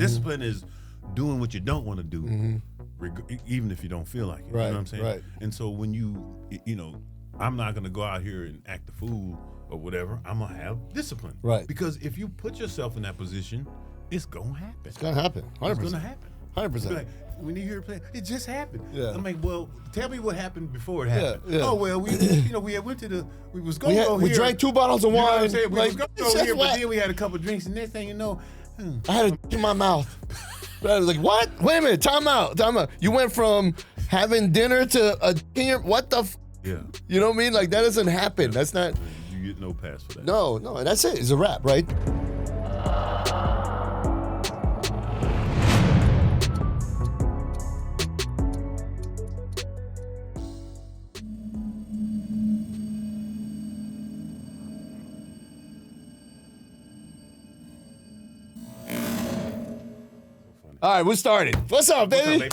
Discipline is doing what you don't want to do, even if you don't feel like it. Right, you know what I'm saying? right. And so when I'm not going to go out here and act the fool or whatever. I'm going to have discipline. Right. Because if you put yourself in that position, it's going to happen. It's going to happen. 100%. It's going to happen. 100%. Like, when you hear it play, it just happened. Yeah. I'm like, well, tell me what happened before it happened. Yeah. Oh, well, we was going to go here. We drank 2 bottles of You know what wine. I'm saying? We was going to go here, but what? then we had a couple of drinks, and next thing you know, I had a in my mouth. I was like, what? Wait a minute. Time out. You went from having dinner to a what the yeah. You know what I mean? Like, that doesn't happen. That's not. You get no pass for that. No, and that's it. It's a wrap, right? All right, we're starting. What's up, baby?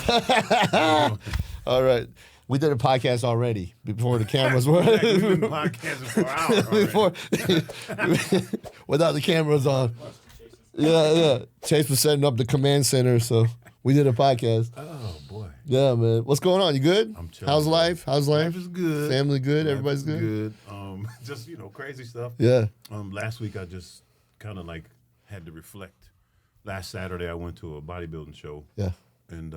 All right. We did a podcast already before the cameras were. We've been podcasting for hours already. Without the cameras on. Yeah. Chase was setting up the command center, so we did a podcast. Oh, boy. Yeah, man. What's going on? You good? I'm chilling. How's life? Life is good. Family good? Life Everybody's is good? Just, crazy stuff. Yeah. Last week I just kind of had to reflect. Last Saturday I went to a bodybuilding show. Yeah. And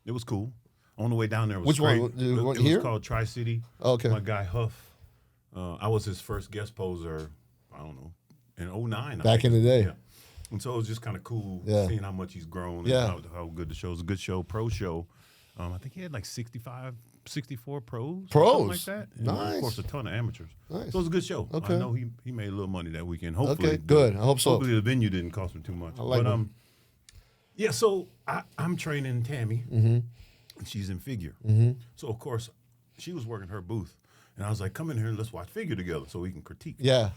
it was cool. On the way down there, it was Which great. one? It was Here? called Tri-City. Oh, okay. My guy Huff. I was his first guest poser, I don't know, in 2009. Back in the day. Yeah. And so it was just kind of cool seeing how much he's grown Yeah. and how good the show is. A good show, pro show. I think he had 64 pros. Pros? Something like that. And Nice. of course, a ton of amateurs. Nice. So it was a good show. Okay. I know he made a little money that weekend. Hopefully. Okay, good. I hope so. Hopefully the venue didn't cost me too much. I like but it. yeah, so I'm training Tammy, and she's in figure. So, of course, she was working her booth. And I was like, come in here and let's watch figure together so we can critique. Yeah.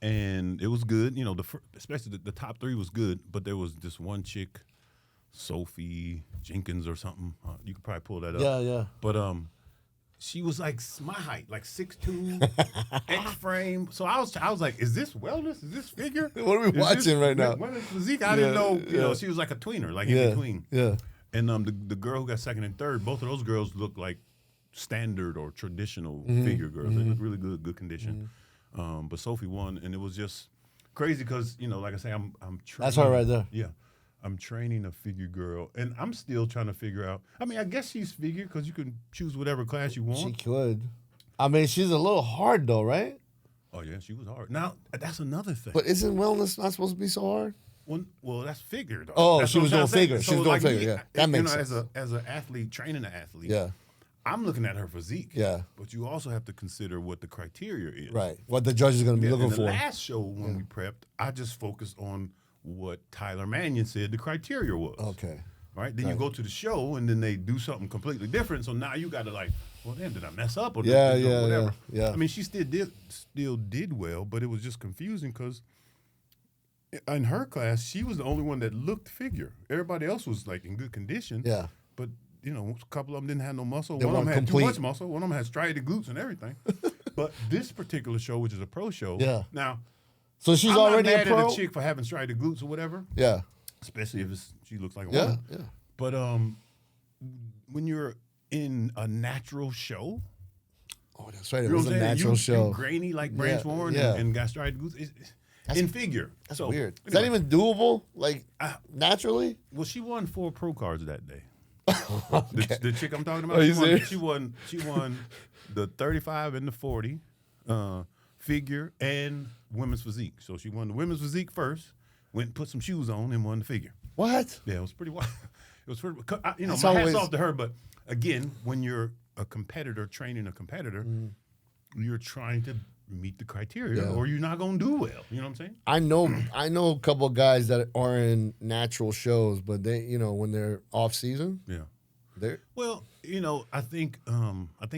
And it was good. Especially the top 3 was good, but there was this one chick, Sophie Jenkins or something. You could probably pull that up. Yeah. But she was like my height, like 6'2", X frame. So I was like, is this wellness? Is this figure? What are we watching right now? What is physique? I didn't know. She was like a tweener, like in between. Yeah. And the girl who got second and third, both of those girls looked like standard or traditional figure girls. They looked really good condition. But Sophie won, and it was just crazy because like I say, I'm training. That's her right there. Yeah. I'm training a figure girl, and I'm still trying to figure out. I mean, I guess she's figure because you can choose whatever class you want. She could. I mean, she's a little hard though, right? Oh yeah, she was hard. Now that's another thing. But isn't wellness not supposed to be so hard? Well, that's figure though. Oh, That's she what was I'm doing trying to figure. say. She was doing figure. Yeah, that makes sense. As an athlete, training an athlete. Yeah. I'm looking at her physique. Yeah. But you also have to consider what the criteria is. Right. What the judge is going to be looking in for. the last show when we prepped, I just focused on what Tyler Mannion said the criteria was. Okay. Right? Then you go to the show and then they do something completely different. So now you got to well, damn, did I mess up or whatever? Yeah. I mean, she still did well, but it was just confusing because in her class, she was the only one that looked figure. Everybody else was in good condition. Yeah. But a couple of them didn't have no muscle. They One of them had complete. too much muscle. One of them had striated glutes and everything. But this particular show, which is a pro show, now So she's I'm already not mad a pro. at a chick for having striated glutes or whatever. Yeah. Especially if she looks like a Yeah. woman. Yeah. But when you're in a natural show, Oh, that's right. It you know was what a I'm saying? natural show. You grainy like Branch Warren and got striated glutes. In figure. That's So, weird. Is anyway, that even doable? Naturally? Well, she won 4 pro cards that day. Okay. The chick I'm talking about, Are you serious? she won the 35 and the 40 figure and women's physique. So she won the women's physique first, went and put some shoes on and won the figure. What? Yeah, it was pretty wild. It was pretty, It's my always- hat's off to her, but again, when you're a competitor training a competitor, you're trying to meet the criteria or you're not going to do well. You know what I'm saying? I know a couple of guys that are in natural shows, but they, when they're off season, Yeah. they're Well, I think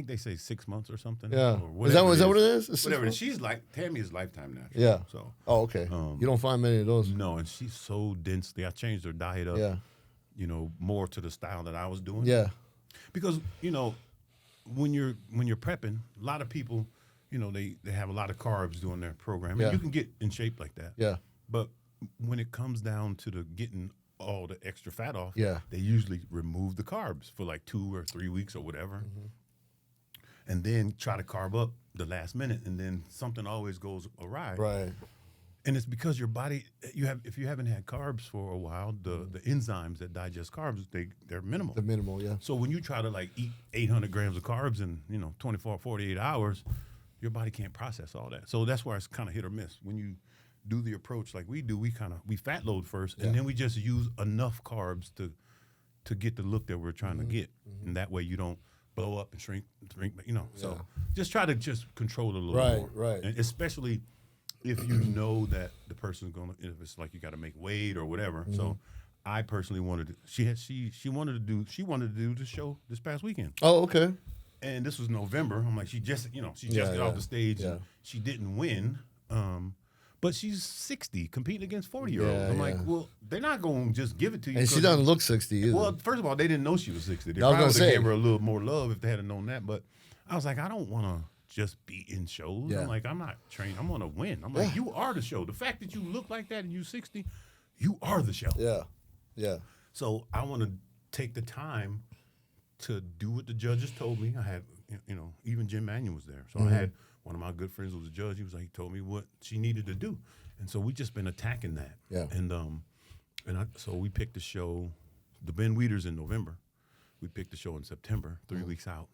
they say 6 months or something. yeah. Or Is that whatever what it is? It's Whatever. 6 months? Tammy is lifetime natural. Yeah. So Oh, okay. You don't find many of those. no, and she's so densely. I changed her diet up. Yeah. More to the style that I was doing. Yeah. Because when you're prepping, a lot of people, they have a lot of carbs doing their program, and Yeah. you can get in shape like that. Yeah. But when it comes down to the getting all the extra fat off, Yeah. they usually remove the carbs for like 2 or 3 weeks or whatever, and then try to carb up the last minute, and then something always goes awry. Right. And it's because your body, if you haven't had carbs for a while, the enzymes that digest carbs, they're minimal. The minimal, yeah. So when you try to like eat 800 grams of carbs in 24, 48 hours, your body can't process all that. So that's why it's kind of hit or miss. When you do the approach like we do, we fat load first, and then we just use enough carbs to get the look that we're trying to get, and that way you don't blow up and shrink. So just try to just control it a little more, Right. and especially if you know that the person's gonna, if it's like you got to make weight or whatever. So I personally wanted to. She wanted to do the show this past weekend. Oh, okay. And this was November. I'm like, she just got off the stage. Yeah. And she didn't win. But she's 60, competing against 40-year-olds. Yeah, I'm like, well, they're not going to just give it to you. And she doesn't look 60 either. Well, first of all, they didn't know she was 60. They I was probably gonna would say. have gave her a little more love if they had known that. But I was like, I don't want to just be in shows. Yeah. I'm like, I'm not trained. I'm going to win. I'm like, you are the show. The fact that you look like that and you're 60, you are the show. Yeah. So I want to take the time to do what the judges told me. I had, even Jim Mannion was there. So I had one of my good friends who was a judge. He was like, he told me what she needed to do. And so we just been attacking that. Yeah. So we picked the show, the Ben Weeders in November. We picked the show in September, 3 weeks out,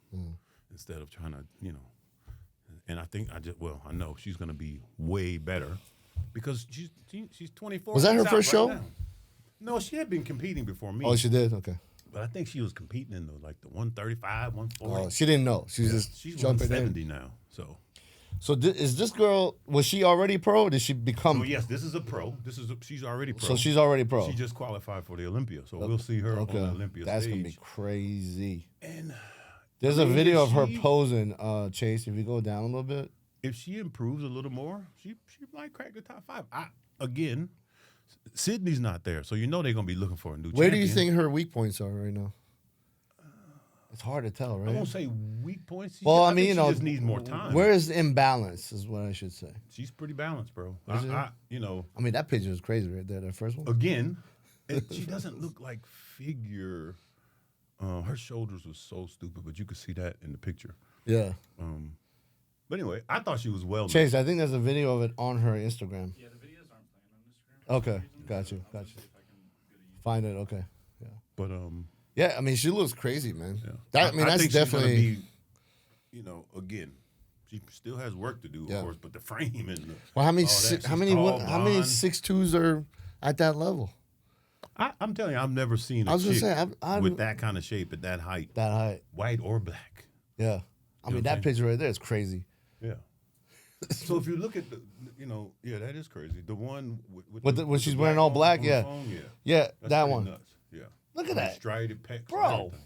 instead of trying to, and I think I know she's going to be way better because she's 24. Was that her She's out first show? now. No, she had been competing before me. Oh, she did? Okay. But I think she was competing in the 135, 140. Oh, she didn't know. She was just She's jumping 170 in. now. So Is this girl, was she already pro or did she become? oh yes, this is a pro. She's already pro. So she's already pro. She just qualified for the Olympia. So we'll see her on the Olympia That's stage. going to be crazy. And There's I a mean, video if of her she- posing, Chase. If you go down a little bit. if she improves a little more, she might crack the top 5. Again, Sydney's not there, so they're going to be looking for a new Where do champion. you think her weak points are right now? It's hard to tell, I right? won't say weak points. Well, I think mean, she just needs more time. Where is the imbalance is what I should say. She's pretty balanced, bro. Is it? I I mean, that picture is crazy right there, that first one. again, she doesn't look like figure. Her shoulders was so stupid, but you could see that in the picture. Yeah. But anyway, I thought she was well. Chase, I think there's a video of it on her Instagram. Yeah, the videos aren't playing on Instagram. Okay, got you. See if I can get a Find it, okay. Yeah. But Yeah, I mean, she looks crazy, man. yeah. That, I mean, that's think she's gonna definitely. be, again, she still has work to do, Yeah. of course. But the frame and the, Well, how many all that, how she's many tall, how many blonde. 6'2" are at that level? I'm telling you, I've never seen a I was gonna chick say, I'm with that kind of shape at that height, that height. white or black. Yeah. I mean, what that I'm picture right there is crazy. Yeah. So if you look at the, yeah, that is crazy. The one with When with she's the wearing all on- black, on the yeah. phone, yeah. Yeah, That's that pretty one. Nuts. Yeah. Look at And that. striated pecs, and Bro. everything.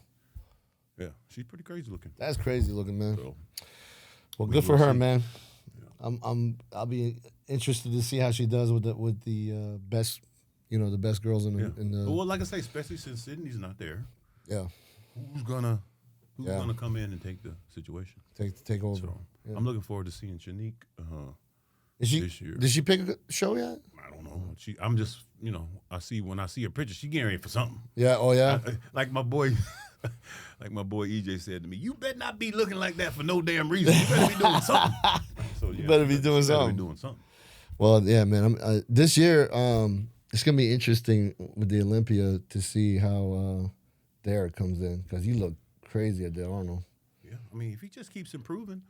Yeah, she's pretty crazy looking. That's crazy looking, man. So Well, we good for will her, see. man. I'll be interested to see how she does with the best, the best girls in the yeah. Well, like I say, especially since Sydney's not there, yeah. who's gonna Yeah. come in and take the situation? Take over. So Yeah. I'm looking forward to seeing Shanique. Is she? this year. Did she pick a show yet? I don't know. I'm just when I see her picture, she getting ready for something. Yeah. Oh yeah. Like my boy, EJ said to me, "You better not be looking like that for no damn reason. You better be doing something." So yeah, better be doing better something. Be doing something. Well, yeah, man. This year, it's gonna be interesting with the Olympia to see how Derrick comes in because he looked crazy at the Arnold. Yeah, I mean, if he just keeps improving,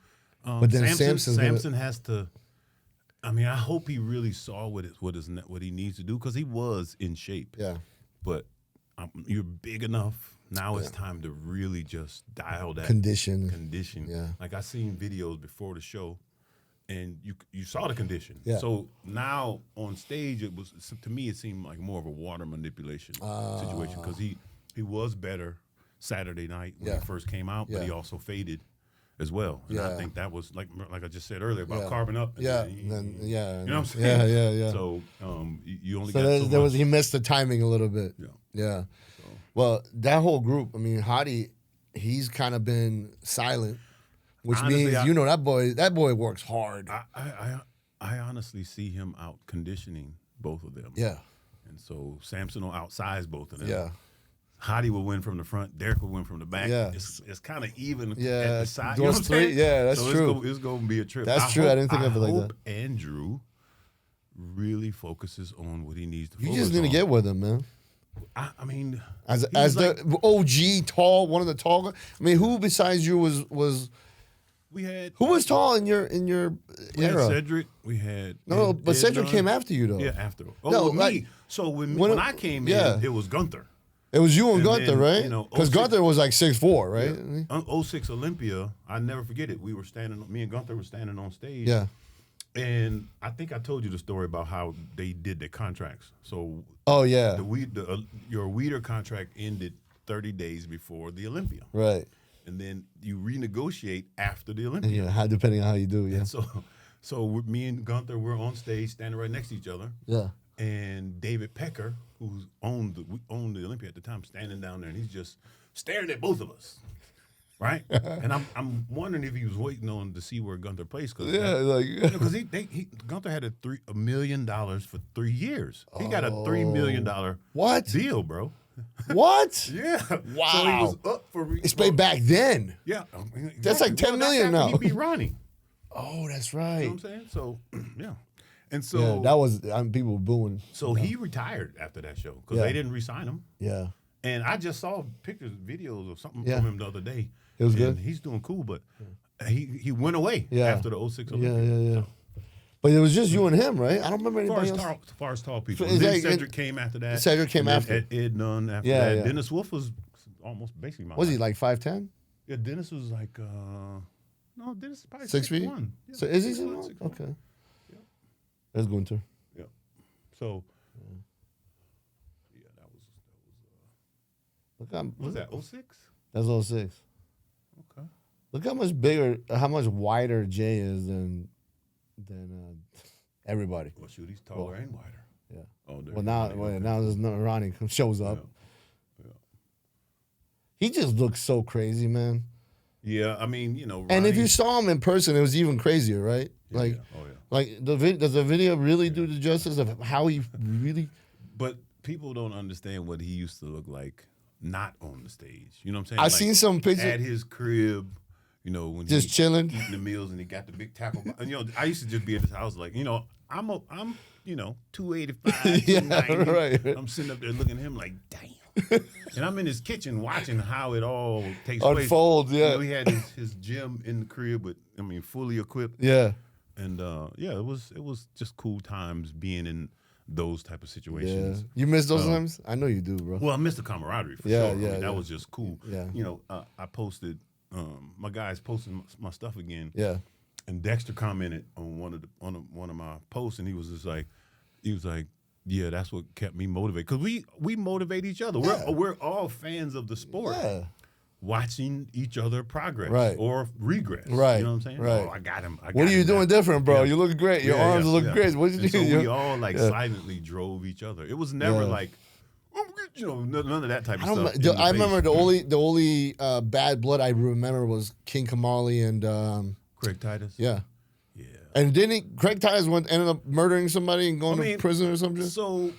But then Samson's gonna- Samson has to. I mean, I hope he really saw what he needs to do because he was in shape. Yeah. But you're big enough. Now it's time to really just dial that Condition. condition. Yeah. Like I seen videos before the show, and you saw the condition. Yeah. So now on stage, to me it seemed like more of a water manipulation situation because he was better Saturday night when Yeah. he first came out, but Yeah. he also faded as well. And Yeah. I think that was like I just said earlier about Yeah. carving up. And Yeah. then he- Then yeah. you know what I'm saying? Yeah. So you only So got so there was much. he missed the timing a little bit. Yeah. Yeah. Well, that whole group. I mean, Hottie, he's kind of been silent, which Honestly, means that boy works hard. I honestly see him out conditioning both of them. Yeah. And so Samson will outsize both of them. Yeah. Hottie will win from the front. Derrick will win from the back. Yeah. It's kind of even Yeah, at the side. those You know what I'm three- saying? yeah, that's so true. It's going to be a trip. That's true. I didn't think of it like hope Andrew really focuses on what he needs to You focus just need to on. get with him, man. I mean, As he's like, the OG tall, one of the tall guys. I mean, who besides you was we had who was tall in your we had era? Cedric. We had No, but Ed Cedric Nunn. came after you though. Yeah, after. Oh, No, with like, me. So when when- I came yeah. in, it was Gunther. It was you and And Gunther, then, right? you know, Because 06 Gunther was like 6'4", right? Yeah. 06 Olympia, I never forget it. We were standing. Me and Gunther were standing on stage. Yeah. And I think I told you the story about how they did their contracts. So Oh yeah. your Weeder contract ended 30 days before the Olympia, Right. and then you renegotiate after the Olympia. Yeah. How depending on how you do. Yeah. And so with me and Gunther, we're on stage standing right next to each other. Yeah. And David Pecker, who owned the Olympia at the time, standing down there, and he's just staring at both of us, right? And I'm wondering if he was waiting on to see where Gunther plays, because Like. Gunther had $1 million for 3 years. He got a $3 million What? deal, bro. What? Yeah. Wow. So he was up for It's paid back then. Yeah. That's like $10 million after now. He beat Ronnie. Oh, that's You right. know what I'm saying? So yeah. And so Yeah, that was people were booing. so he retired after that show because Yeah. they didn't re-sign him. Yeah. And I just saw pictures, videos of something Yeah. from him the other day. It was And good? He's doing cool, but he went away Yeah. after the 06 Yeah, Olympics. yeah. But it was just you and him, right? I don't remember anybody else. As far as tall people. So And is then that- Cedric came after that. Cedric came And then after. Ed Nunn after Yeah, that. yeah. Dennis Wolf was almost basically my Was he height. like 5'10"? Yeah, Dennis was like, no, Dennis is probably 6 feet? 6'1". Yeah, So is he 6'1", 6'1"? 6'1". Okay. Yeah. That's Gunther. Yeah. So, yeah, that Look how, was that 06? That's 06. Okay. Look how much bigger, how much wider Jay is than everybody. Well, shoot, he's taller and wider. Yeah. Oh, there Well, you now, go. well, now there's no Ronnie shows up. Yeah. He just looks so crazy, man. Yeah, I mean, you know, And if you Ronnie- saw him in person, it was even crazier, right? Yeah, like, yeah. Oh, yeah. like does the video really do the justice of how he really? But people don't understand what he used to look like not on the stage. You know what I'm saying? I seen some pictures- at his crib. You know, when Just he chilling. eating the meals, and he got the big tackle. And, you know, I used to just be at his house like, you know, I'm 285, Yeah, 290. right. I'm sitting up there looking at him like, damn. And I'm in his kitchen watching how it all takes place. Unfolds, yeah. You know, he had his gym in the crib, with fully equipped. Yeah. And yeah, it was just cool times being in those type of Yeah. situations. You miss those times? I know you do, bro. Well, I missed the camaraderie for Yeah, sure. yeah, That yeah. was just cool. Yeah. You know, I posted, my guys posted my stuff again. Yeah. And Dexter commented on one of my posts, and he was like, yeah, that's what kept me motivated, because we motivate each other. Yeah. We're all fans of the sport. Yeah. Watching each other progress, Right. or regress, Right. You know what I'm saying? Right. Oh, I got him. What are you doing different, bro? Yeah. You look great. Your arms look great. What did you And do? so we all like Yeah. silently drove each other. It was never Yeah. like, oh, you know, none of that type of I don't. stuff. in the I remember face. the only bad blood I remember was King Kamali and Craig Titus. yeah. Yeah. And didn't Craig Titus ended up murdering somebody and going to prison or something? So what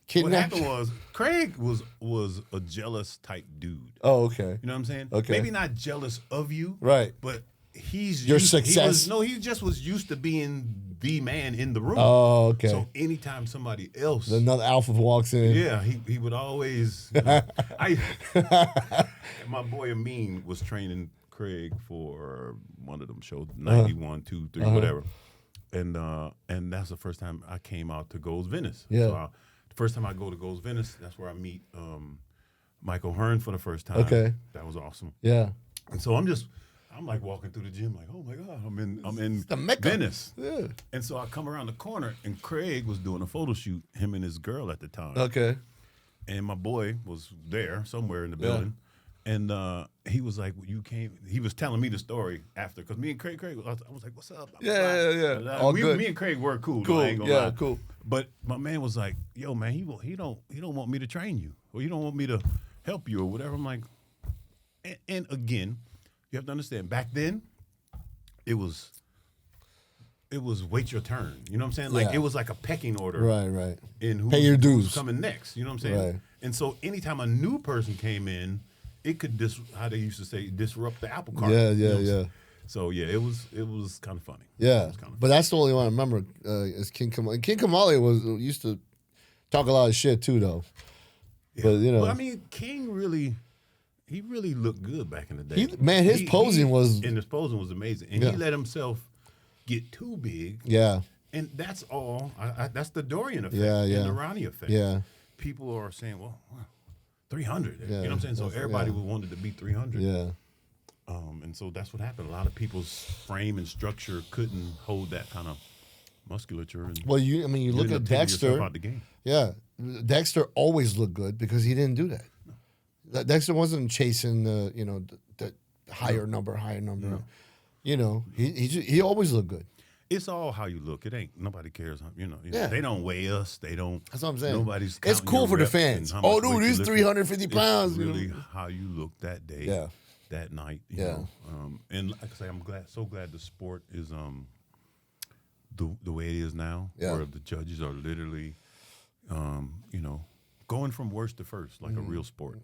Kidnapped? happened was Craig was a jealous type dude. Oh, okay. You know what I'm saying? Okay. Maybe not jealous of you, Right. but he's Your used, success? He just was used to being the man in the room. Oh, okay. So anytime somebody else, Another alpha walks in. yeah, he would always. My boy Amin was training Craig for one of them shows, 91, 2, 3, whatever, and that's the first time I came out to Gold's Venice. Yeah. So the first time I go to Gold's Venice, that's where I meet Michael Hearn for the first time. Okay. That was awesome. Yeah. And so I'm like walking through the gym, like, oh my God, I'm in the Mecca. Venice. Yeah. And so I come around the corner, and Craig was doing a photo shoot, him and his girl at the time. Okay. And my boy was there somewhere in the building. And he was like, you came, he was telling me the story after, because me and Craig, I was like, what's up? Yeah. All good. Me and Craig were cool. Cool. Though, I ain't gonna Yeah, lie. cool. But my man was like, yo, man, he don't want me to train you, or he don't want me to help you or whatever. I'm like, and again, you have to understand, back then, it was it was wait your turn. You know what I'm saying? Like Yeah. it was like a pecking order. Right. In who's, Pay your dues. who's coming next. You know what I'm saying? Right. And so anytime a new person came in, it could how they used to say disrupt the apple cart. Yeah, You know what I'm yeah. saying? So yeah, it was kind of funny. Yeah, It was kinda but that's the only one I remember is King Kamali. King Kamali used to talk a lot of shit too, though. Yeah. But you know, I mean, King really looked good back in the day. His posing was amazing, and Yeah. he let himself get too big. yeah, And that's all. That's the Dorian effect Yeah, yeah. and the Ronnie effect. yeah, People are saying, well, 300. Yeah, You know what I'm saying? So that's- everybody yeah. wanted to be 300. yeah. And so that's what happened. A lot of people's frame and structure couldn't hold that kind of musculature. And Well, you look ended at up taking yourself Dexter. out the game. Yeah, Dexter always looked good because he didn't do that. Dexter wasn't chasing the higher number. No. You know, he always looked good. It's all how you look. It ain't nobody cares. Yeah. They don't weigh us. They don't. That's what I'm saying. Nobody's. It's counting cool your for the reps fans. and how Oh, much weight dude, you he's lifted. 350 pounds. It's you know? really how you look that day. Yeah. That night. You Yeah. know? And like I say, I'm so glad the sport is the way it is now, Yeah. where the judges are literally, going from worst to first, like a real sport.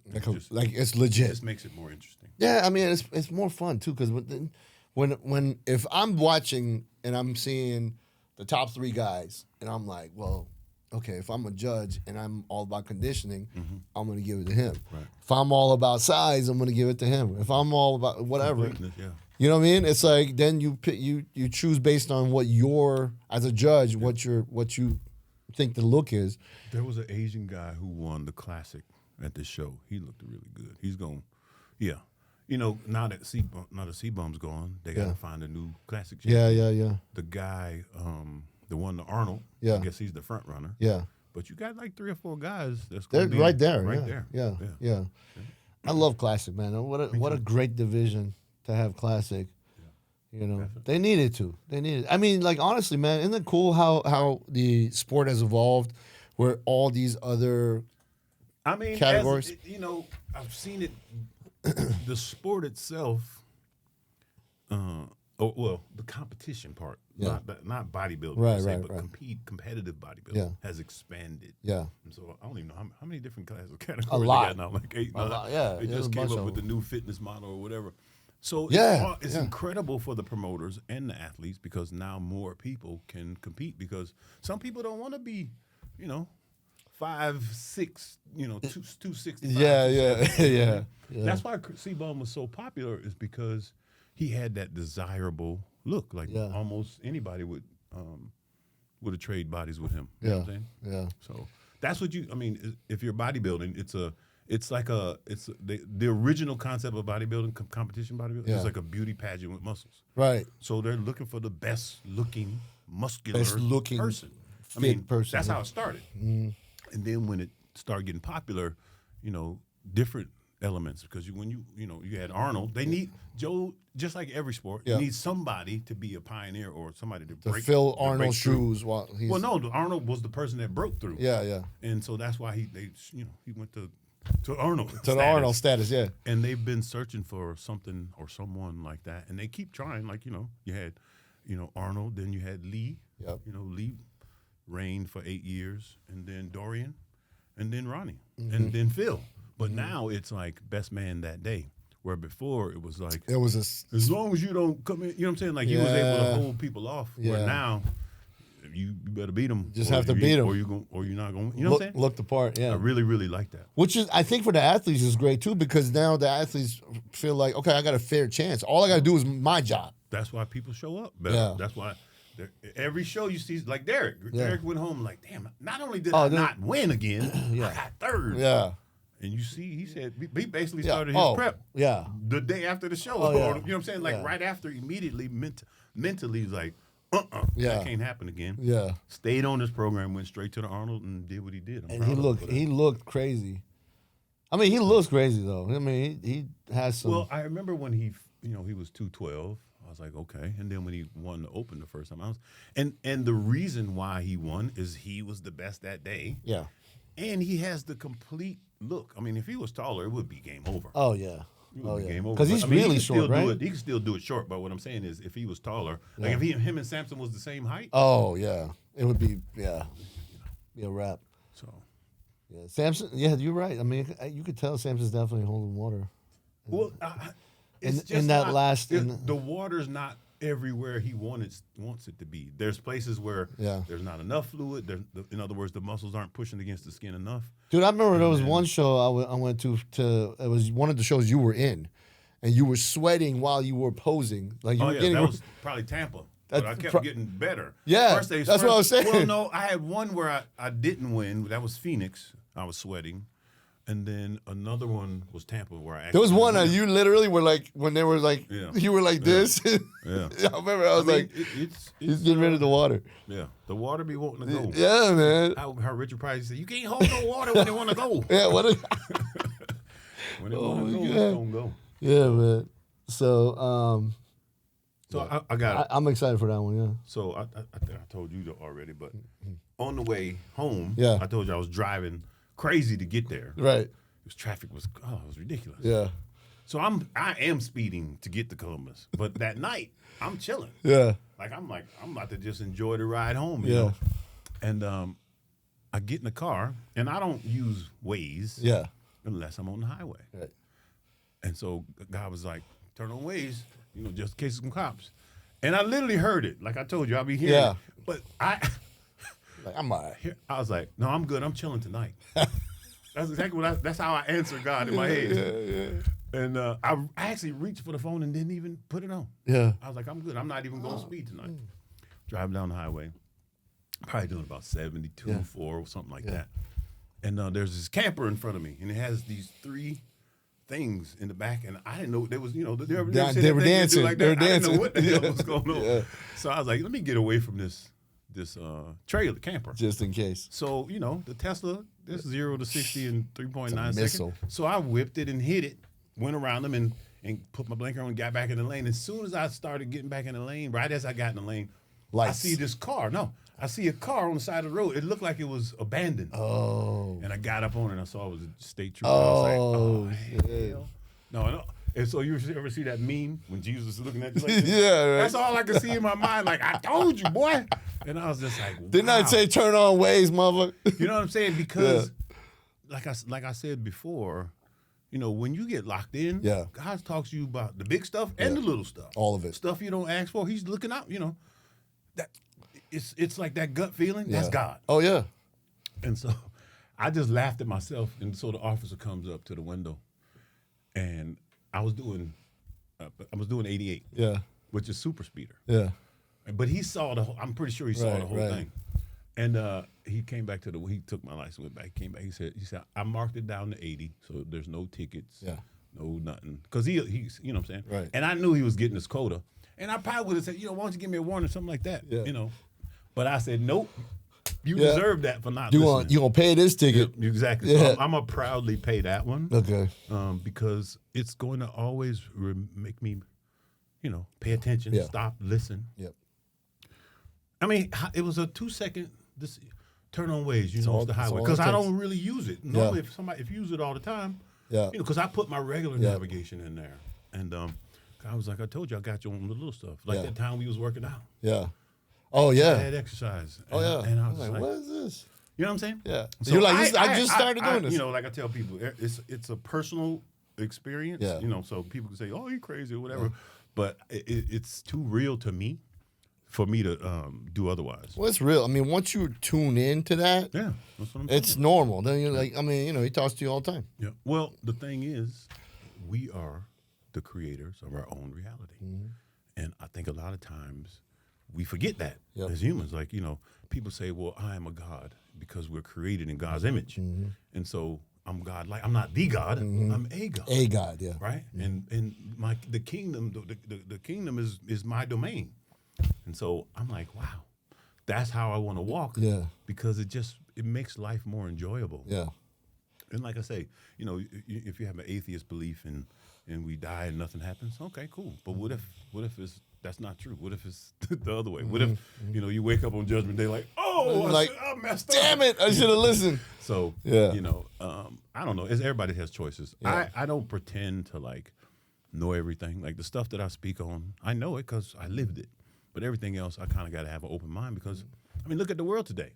Like it's legit. This makes it more interesting. Yeah, I mean it's more fun too because when if I'm watching and I'm seeing the top three guys and I'm like, well, okay, if I'm a judge and I'm all about conditioning, I'm gonna give it to him. Right. If I'm all about size, I'm gonna give it to him. If I'm all about whatever, Completeness, yeah. you know what I mean? It's like then you choose based on what as a judge what you think the look is. There was an Asian guy who won the classic at this show. He looked really good. He's going, yeah. Now that C-Bum's gone, they got to Yeah. find a new classic Yeah, champion. yeah, yeah, The guy, the one, the Arnold, Yeah. I guess he's the front runner. yeah. But you got like 3 or 4 guys that's They're going to be right there. Right yeah, there. Yeah, yeah. I love Classic, man. What a great division to have Classic. You know, they needed to. They needed. I mean, like honestly, man, isn't it cool how the sport has evolved, where all these other I mean, categories? I've seen it. The sport itself, the competition part, Yeah. not bodybuilding, Right, per se, right, but right. competitive bodybuilding Yeah. has expanded. Yeah, And so I don't even know how many different classes categories A they lot. got now, like 8, A 9. lot, yeah, They there's just a came bunch up of with the them. new fitness model or whatever. So Yeah, it's yeah. incredible for the promoters and the athletes because now more people can compete because some people don't want to be, 5'6", 265. yeah, yeah. That's why C-Bum was so popular is because he had that desirable look. Like Yeah. almost anybody would have traded bodies with him. You know what I'm saying? Yeah. So that's what if you're bodybuilding, it's the original concept of bodybuilding, competition bodybuilding. Yeah. It's like a beauty pageant with muscles. Right. So they're looking for the best looking, muscular Best looking person. fit person, That's yeah. how it started. And then when it started getting popular, different elements because when you had Arnold, they need Joe just like every sport. Yeah. You need somebody to be a pioneer or somebody to To break fill to break Arnold's through. shoes while he's Arnold was the person that broke through. Yeah, yeah. And so that's why he went to Arnold. To the status. Arnold status, yeah. And they've been searching for something or someone like that, and they keep trying. Like you had, Arnold, then you had Lee. Yep. Lee reigned for 8 years, and then Dorian, and then Ronnie, and then Phil. But now it's like best man that day, where before it was like It was as long as you don't come in, you know what I'm saying? Like he was able Yeah. to hold people off. Yeah. Where now you better beat them. Just have to beat 'em. or you're not going. You know what I'm saying? look the part, yeah. I really, really like that. Which is, I think, for the athletes is great too because now the athletes feel like, okay, I got a fair chance. All I got to do is my job. That's why people show up better. Yeah. That's why every show you see, like Derrick. Yeah. Derrick went home like, damn, not only did Oh, I then- not win again, Yeah. I got third. Yeah, And you see, he said, he basically yeah. started his prep Yeah, the day after the show. Oh, yeah. Or, you know what I'm saying? Like Yeah. right after, immediately, mentally, he's like, Yeah. that can't happen again. yeah. Stayed on this program, went straight to the Arnold and did what he did. I'm And proud of him for that. he looked crazy. I mean, he looks crazy though. I mean, he has some. Well, I remember when he was 212. I was like, okay. And then when he won the Open the first time, and the reason why he won is he was the best that day, yeah. and he has the complete look. I mean, if he was taller, it would be game over. Oh yeah. it would Oh, be yeah. game over. 'Cause But, he's I mean, really he can short, still do right? it. He can still do it short. But what I'm saying is, if he was taller, like Yeah. if him and Samson was the same height, Oh yeah, it would be be a wrap. so Yeah, Samson. Yeah, you're right. I mean, you could tell Samson's definitely holding water. well, it's In just that not- last- the water's not everywhere he wants it to be. There's places where Yeah. there's not enough fluid. In other words, the muscles aren't pushing against the skin enough. Dude, I remember there was one show I went to. It was one of the shows you were in, and you were sweating while you were posing. Like you Oh were yeah, getting. that was probably Tampa. But I That's kept getting better. Yeah, that's what I was saying. Well, no, I had one where I didn't win. That was Phoenix. I was sweating. And then another one was Tampa where I actually There was one won. you literally were like when they were like Yeah. you were like this. Yeah. I remember I was like it's he's getting rid of the water. Yeah, the water be wanting to go. Yeah, man. I heard Richard Price say, "You can't hold no water when they want to go. Yeah, what? When they Oh, want to go, my it's God. gonna go." Yeah, man. So So I got it. I'm excited for that one. Yeah. So I think I told you already, but on the way home, Yeah. I told you I was driving crazy to get there. Right. Because traffic was it was ridiculous. Yeah. So I am speeding to get to Columbus, but that night I'm chilling. Yeah. I'm about to just enjoy the ride home. You Yeah. know? And I get in the car, and I don't use Waze Yeah. unless I'm on the highway. Right. And so the guy was like, "Turn on Waze, just in case of some cops." And I literally heard it. Like I told you, I'll be hearing Yeah. it. But I Like I'm alright. was like, "No, I'm good. I'm chilling tonight." That's exactly that's how I answer God in my head. Yeah. And I actually reached for the phone and didn't even put it on. Yeah. I was like, I'm good. I'm not even going to speed tonight. Driving down the highway, probably doing about 72, Yeah. 4, or something like Yeah. that. And there's this camper in front of me, and it has these 3 things in the back, and I didn't know there was, they were They were dancing. Like They were that. I didn't know dancing. what the hell was going on. Yeah. So I was like, let me get away from this trailer camper. Just in case. So, the Tesla, this 0 to 60 in 3.9 It's a missile. seconds. So I whipped it and hit it, went around them and put my blinker on and got back in the lane. As soon as I started getting back in the lane, right as I got in the lane, Lights. I see this car. No, I see a car on the side of the road. It looked like it was abandoned. Oh. And I got up on it and I saw it was a state trooper. I was like, Oh. hell. No. And so you ever see that meme when Jesus is looking at you like this? Yeah, right. That's all I could see in my mind. Like, I told you, boy. And I was just like, Didn't I wow. say turn on Waze, motherfucker? You know what I'm saying? Because, like I said before, when you get locked in, Yeah. God talks to you about the big stuff and the little stuff. All of it. Stuff you don't ask for. He's looking out. That it's like that gut feeling. That's Yeah. God. Oh yeah. And so I just laughed at myself. And so the officer comes up to the window, and I was doing 88, Yeah. which is super speeder. Yeah. But he saw I'm pretty sure he saw Right, the whole right. thing. And he came back he took my license, went back, came back. He said, I marked it down to 80, so there's no tickets, Yeah. no nothing. Because he's, you know what I'm saying? Right. And I knew he was getting his quota. And I probably would have said, why don't you give me a warning or something like that, Yeah. But I said, nope, you Yeah. deserve that for not You listening. gonna pay this ticket? Exactly. Yeah. So I'm going to proudly pay that one. Okay. Because it's going to always make me, pay attention, Yeah. stop, listen. Yep. I mean, it was a 2-second turn on Waze, all- it's the that's highway. all it Because I takes. don't really use it. Normally, if you use it all the time, Yeah. because I put my regular Yeah. navigation in there. And I was like, I told you, I got you on the little stuff. Like Yeah. that time we was working out. Yeah. Oh I yeah. had exercise. Oh yeah. And I was like, like, what is this? you know what I'm saying? Yeah. So You're like, I just started doing this. Like I tell people, it's a personal experience. Yeah. So people can say, "Oh, you're crazy" or whatever, but it's too real to me for me to do otherwise. Well, it's real. I mean, once you tune into that, Yeah, that's what I'm it's saying. normal. Then you're like, I mean, he talks to you all the time. Yeah. Well, the thing is, we are the creators of our own reality, and I think a lot of times we forget that Yep. as humans. Like people say, "Well, I am a god," because we're created in God's image, and so I'm God. Like I'm not the God, I'm a God. A God, yeah. Right, and the kingdom, the kingdom is my domain, and so I'm like, wow, that's how I want to walk. Yeah. because it makes life more enjoyable. Yeah. And like I say, if you have an atheist belief and we die and nothing happens, okay, cool. But what if that's not true? What if it's the other way? What if you wake up on Judgment Day like, oh, I messed up. Damn it! I should have listened. So Yeah. I don't know. Everybody has choices. Yeah. I don't pretend to like know everything. Like the stuff that I speak on, I know it because I lived it. But everything else, I kind of got to have an open mind because, I mean, look at the world today.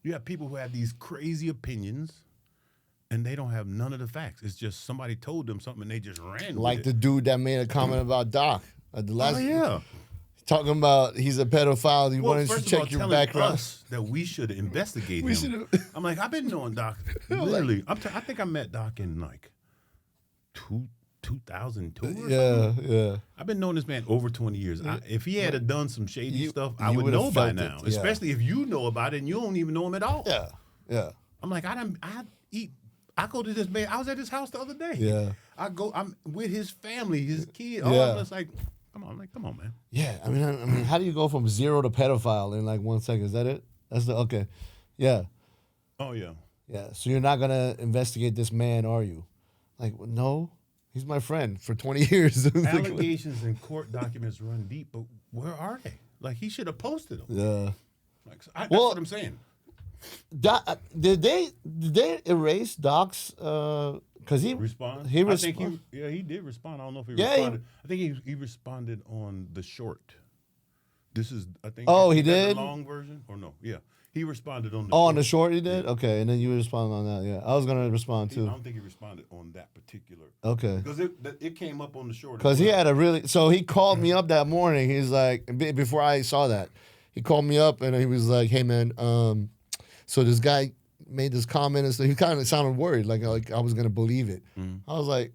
You have people who have these crazy opinions, and they don't have none of the facts. It's just somebody told them something, and they just ran Like with the it. dude that made a comment about Doc at the last. Oh, yeah. Talking about he's a pedophile. He wanted to first of check all, your telling background. us that we should investigate We him. should've- I'm like, I've been knowing Doc. Literally, I think I met Doc in like 2002 or something. Yeah. I've been knowing this man over 20 years. If he had done some shady You- stuff, I you would would've know by felt now. it, yeah. Especially if you know about it and you don't even know him at all. Yeah. I'm like, I go to this man. I was at his house the other day. Yeah. I'm with his family, his kid. Yeah. All of us like, come on, man. Yeah. I mean, how do you go from 0 to pedophile in like 1 second? Is that it? That's the okay. Yeah. Oh yeah. Yeah. So you're not gonna investigate this man, are you? Like, no. He's my friend for 20 years. Allegations and court documents run deep, but where are they? Like he should have posted them. Yeah. Like, that's Well- what I'm saying. Did they erase Doc's? Because he Respond. He I think responded. he did respond. I don't know if he Yeah, he- responded. I think he responded on the short. This is I think. Oh, he is that the did? long version or no? Yeah, he responded on the. Oh, short. on the short he did? Okay, and then you responded on that. Yeah, I was gonna respond I too. don't think he responded on that particular. Okay. Because it came up on the short. Because he had a really, so he called me up that morning. He's like, before I saw that, he called me up and he was like, "Hey man, so this guy made this comment and so he kind of sounded worried, like I was gonna believe it." I was like,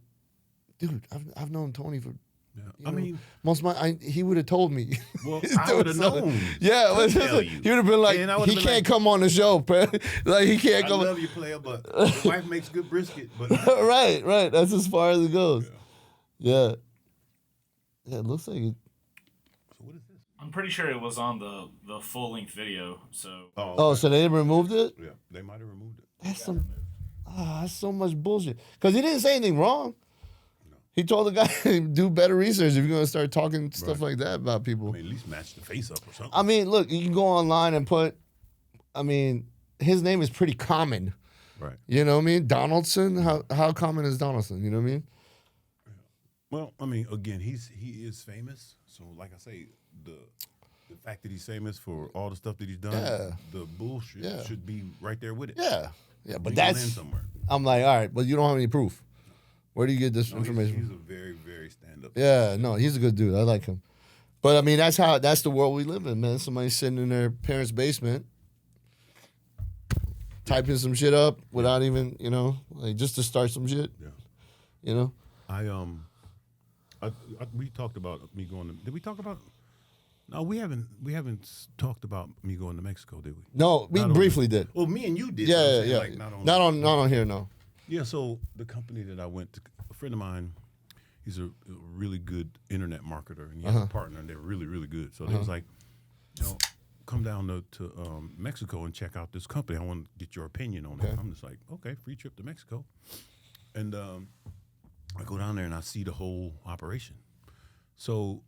"Dude, I've known Tony for." Yeah. you I know, mean, most of he would have told me. well, He's I doing would have something. known. Yeah, to tell you. he would have been like, And I would've he been can't like, come on the show, bro. Like he can't I come. love you, player, but your wife makes good brisket. But right. That's as far as it goes. Yeah. It looks like it. So what is this? I'm pretty sure it was on the full length video. So Oh, so they removed it? Yeah, they might have removed it. That's so much bullshit. Because he didn't say anything wrong. He told the guy, do better research if you're going to start talking stuff like that about people. I mean, at least match the face up or something. I mean, look, you can go online and put, his name is pretty common. Right. You know what I mean? Donaldson, how common is Donaldson? You know what I mean? Well, I mean, again, he is famous. So, like I say, the fact that he's famous for all the stuff that he's done, Yeah. the bullshit Yeah. should be right there with it. Yeah. Yeah, but You can land that's, somewhere. I'm like, all right, but you don't have any proof. Where do you get this No, information he's from? a very, very stand-up. Yeah, no, he's a good dude. I like him. But I mean, that's the world we live in, man. Somebody sitting in their parents' basement, typing some shit up without even, like just to start some shit. Yeah. You know? We talked about me going to. Did we talk about? No, we haven't talked about me going to Mexico, did we? No, we Not on briefly this. did. Well, me and you did. Yeah, I'm yeah, saying, yeah. Like, Not on here, no. Yeah, so the company that I went to, a friend of mine, he's a really good internet marketer, and he has a partner, and they're really, really good. So they was like, come down to Mexico and check out this company. I want to get your opinion on it. I'm just like, okay, free trip to Mexico. And I go down there, and I see the whole operation. So,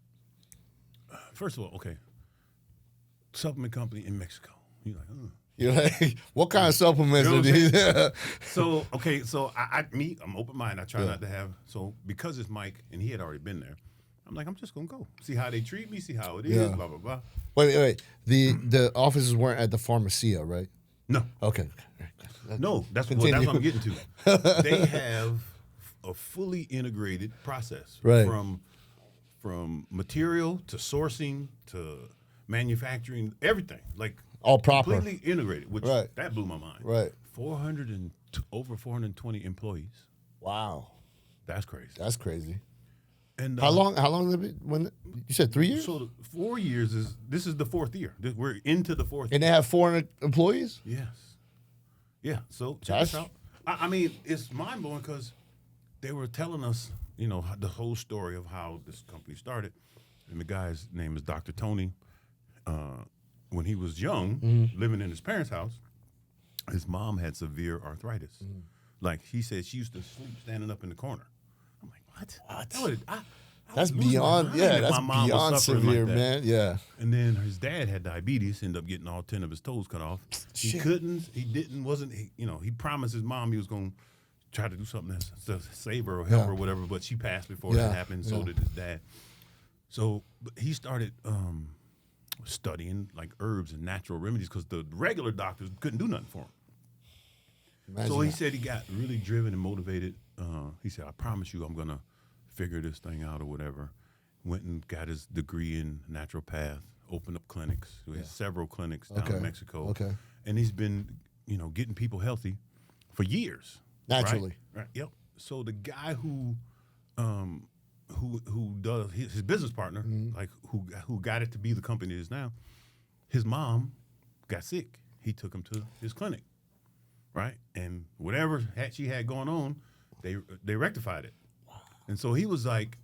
first of all, okay, supplement company in Mexico. You're like, You're like, what kind of supplements You know are what I'm these? So, okay, so I'm open minded. I try not to have, so because it's Mike and he had already been there, I'm like, I'm just going to go. See how they treat me, see how it is, Yeah. blah, blah, blah. Wait. The offices weren't at the Pharmacia, right? No, Okay. no, that's what Continue. I'm getting to. They have a fully integrated process. Right. From material to sourcing to manufacturing, everything. Like, All proper. completely integrated, which Right. that blew my mind. Right. Over 420 employees. Wow. That's crazy. That's crazy. And How long have it been? When you said 3 years? So the 4 years this is the fourth year. We're into the fourth. And they have 400 employees? Yes. Yeah. So check That's- this out. I mean, it's mind blowing because they were telling us, the whole story of how this company started. And the guy's name is Dr. Toney. When he was young, living in his parents' house, his mom had severe arthritis. Like he said, she used to sleep standing up in the corner. I'm like, what? That's would lose my beyond, mind yeah, if that's my mom was beyond suffering severe, like that. man. Yeah. And then his dad had diabetes, ended up getting all 10 of his toes cut off. He Shit. couldn't, he didn't, wasn't, he promised his mom he was going to tried to do something to save her or help Yeah. her or whatever, but she passed before Yeah. that happened. So Yeah. did his dad. So he started studying like herbs and natural remedies because the regular doctors couldn't do nothing for him. Imagine So he that. said he got really driven and motivated. He said, I promise you I'm going to figure this thing out or whatever. Went and got his degree in naturopath, opened up clinics. We had several clinics down in Mexico. Okay. And he's been, getting people healthy for years. Naturally. Right. Yep. So the guy who does his business partner, like who got it to be the company it is now, his mom got sick. He took him to his clinic, right? And whatever she had going on, they rectified it. And so he was like,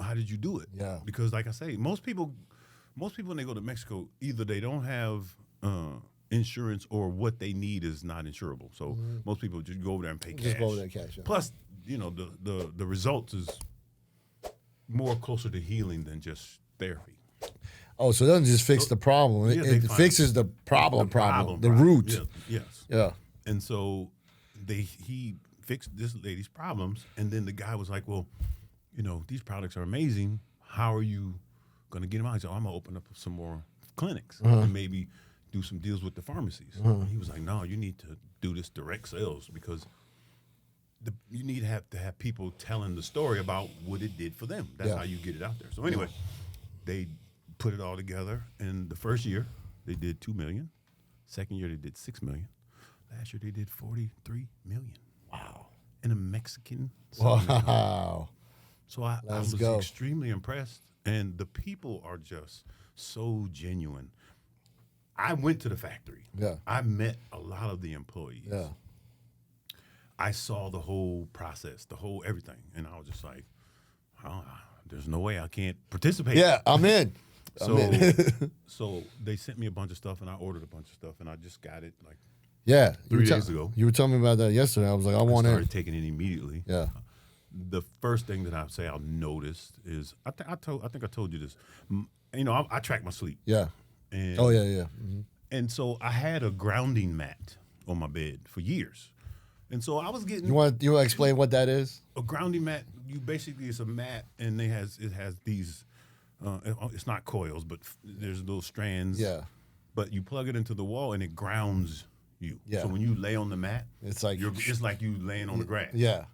"How did you do it?" Yeah. Because like I say, most people when they go to Mexico, either they don't have insurance or what they need is not insurable. So most people just go over there and pay cash. Just go over there and cash. Yeah. Plus, the results is more closer to healing than just therapy. Oh, so it doesn't just fix the problem. Yeah, they It find fixes the problem, the right. root. Yeah, yes. Yeah. And so he fixed this lady's problems, and then the guy was like, "Well, these products are amazing. How are you going to get them out?" He said, "I'm going to open up some more clinics and maybe do some deals with the pharmacies." And he was like, "No, you need to do this direct sales because you need to have people telling the story about what it did for them. That's how you get it out there." So anyway, they put it all together, and the first year they did $2 million. Second year they did $6 million. Last year they did $43 million. Wow. In a Mexican supplement. Wow. So I was go. extremely impressed, and the people are just so genuine. I went to the factory. Yeah. I met a lot of the employees. Yeah. I saw the whole process, the whole everything, and I was just like, there's no way I can't participate. Yeah, I'm in. So they sent me a bunch of stuff, and I ordered a bunch of stuff, and I just got it like Yeah. 3 days ago. You were telling me about that yesterday. I was like, I want started it. taking it immediately. Yeah. The first thing that I say I'll notice is I think I told you this. I track my sleep. Yeah. And, Oh, yeah. Mhm. And so I had a grounding mat on my bed for years, and so I was getting You want to explain what that is? a grounding mat. It's a mat, and it has these. It's not coils, but there's little strands. Yeah. But you plug it into the wall, and it grounds you. Yeah. So when you lay on the mat, It's like it's like you laying on the grass. Yeah.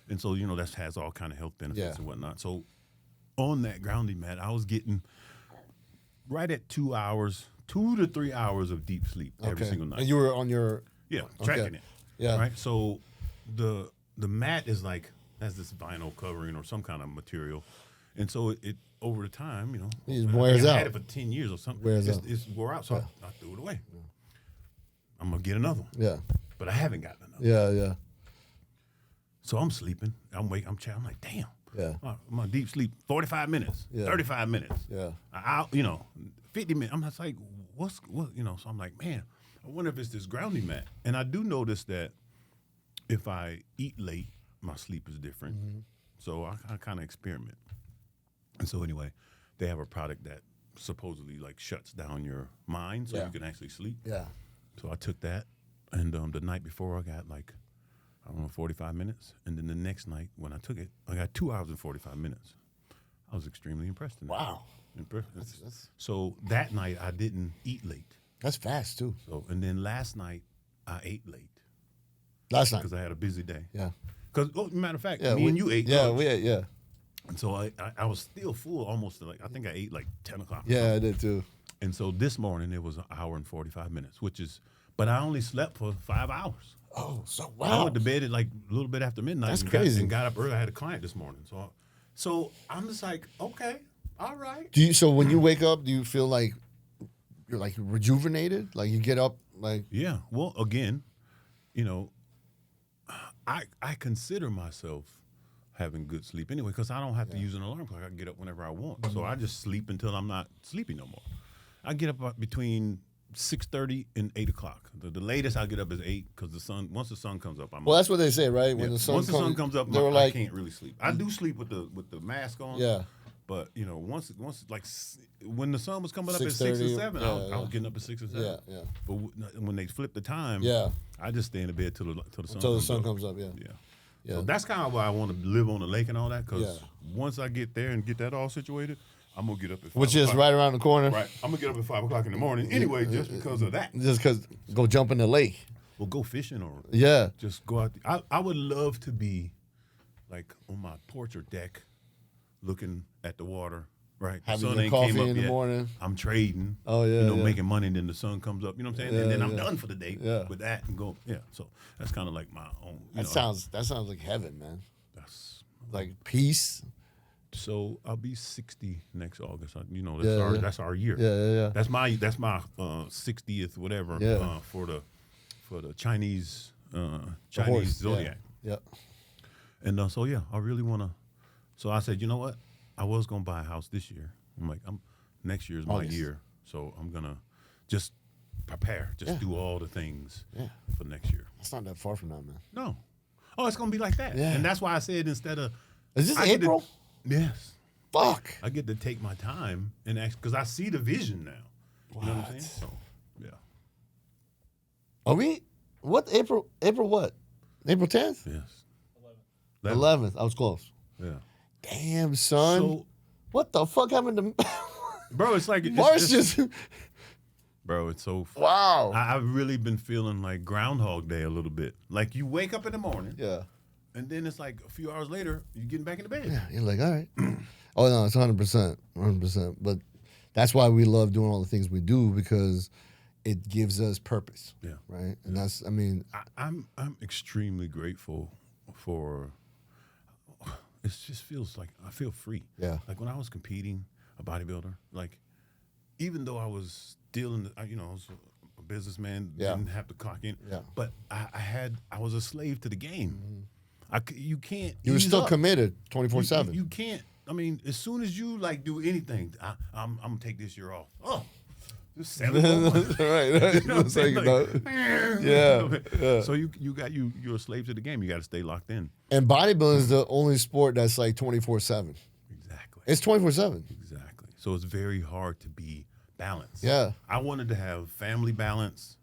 And so that has all kind of health benefits Yeah. and whatnot. So on that grounding mat, I was getting right at 2 to 3 hours of deep sleep every single night. And you were on your Tracking it. Yeah. Right. So the mat is has this vinyl covering or some kind of material, and so it over the time, It wears I out. had it for 10 years or something. Wears out. It's wore out, so I threw it away. I'm gonna get another one. Yeah. But I haven't gotten another. Yeah. So I'm sleeping. I'm chatting. I'm like, damn. Yeah. I'm on deep sleep. 45 minutes. Yeah. 35 minutes. Yeah. 50 minutes. I'm just like, what? So I'm like, man, I wonder if it's this grounding mat. And I do notice that if I eat late, my sleep is different. Mm-hmm. So I kind of experiment. And so anyway, they have a product that supposedly shuts down your mind so Yeah. you can actually sleep. Yeah. So I took that, and the night before I got 45 minutes, and then the next night when I took it, I got 2 hours and 45 minutes. I was extremely impressed. Wow. So that night I didn't eat late. That's fast too. So and then last night I ate late Last night. because I had a busy day. Yeah. Because matter of fact, Yeah. me and you ate. Yeah. lunch. We ate. Yeah. And so I was still full almost I think I ate 10 o'clock. or Yeah. something. I did too. And so this morning it was an hour and 45 minutes, but I only slept for 5 hours. Oh, so I wow. went to bed at a little bit after midnight. That's and crazy. Got up early. I had a client this morning. So I'm just like, okay, all right. So when you wake up, do you feel like you're rejuvenated? Like you get up Yeah. Well, again, I consider myself having good sleep anyway because I don't have to use an alarm clock. I can get up whenever I want. So I just sleep until I'm not sleepy no more. I get up between 6:30 and 8 o'clock. The latest I get up is 8 because once the sun comes up, I'm Well, up. that's what they say, right? When the sun Once the sun comes up, they were I like, can't really sleep. I do sleep with the mask on. yeah, But once like when the sun was coming up at 6 or 7, I was getting up at 6 or 7. Yeah. But when they flip the time, I just stay in the bed till the sun comes up. Yeah. So that's kind of why I want to live on the lake and all that. Because once I get there and get that all situated, I'm gonna get up at 5 which is right around the corner. Right. I'm gonna get up at 5 o'clock in the morning anyway, just because of that. Just because go jump in the lake. Well, go fishing or just go out. I would love to be like on my porch or deck, looking at the water. Right. Having your coffee in the morning. I'm trading. Oh yeah. Making money, and then the sun comes up. You know what I'm saying? And then I'm done for the day with that and go. Yeah. So that's kind of like my own. That sounds like heaven, man. That's like peace. So I'll be 60 next August. That's our year. Yeah. That's my 60th whatever. For the Chinese zodiac. Yeah. And I really want to. So I said, you know what? I was gonna buy a house this year. I'm like, next year's my year, so I'm gonna just prepare, do all the things for next year. That's not that far from now, man. No. Oh, it's gonna be like that. Yeah. And that's why I said instead of. Is this April? Yes. Fuck. I get to take my time and actually, because I see the vision now. What? You know what I'm saying? So, yeah. Are we? What April? April what? April 10th? Yes. 11th. I was close. Yeah. Damn, son. So, what the fuck happened to bro? It's like March just. Bro, it's so. Wow. I've really been feeling like Groundhog Day a little bit. Like you wake up in the morning. Yeah. And then it's like a few hours later, you're getting back in the bed. Yeah, you're like, all right. Oh, no, it's 100%. 100%. But that's why we love doing all the things we do, because it gives us purpose. Yeah. Right? And that's, I mean. I'm extremely grateful for, it just feels like I feel free. Yeah. Like when I was competing, a bodybuilder, like even though I was still I was a businessman, didn't have to clock in. Yeah. But I was a slave to the game. Mm-hmm. You can't. You were still up. committed 24/7. You can't. I mean, as soon as you like do anything, I'm gonna take this year off. Oh, just 7 right. You know what I'm saying? Yeah. So you're a slave to the game. You got to stay locked in. And bodybuilding is the only sport that's like 24/7. Exactly. It's 24/7. Exactly. So it's very hard to be balanced. Yeah. I wanted to have family balance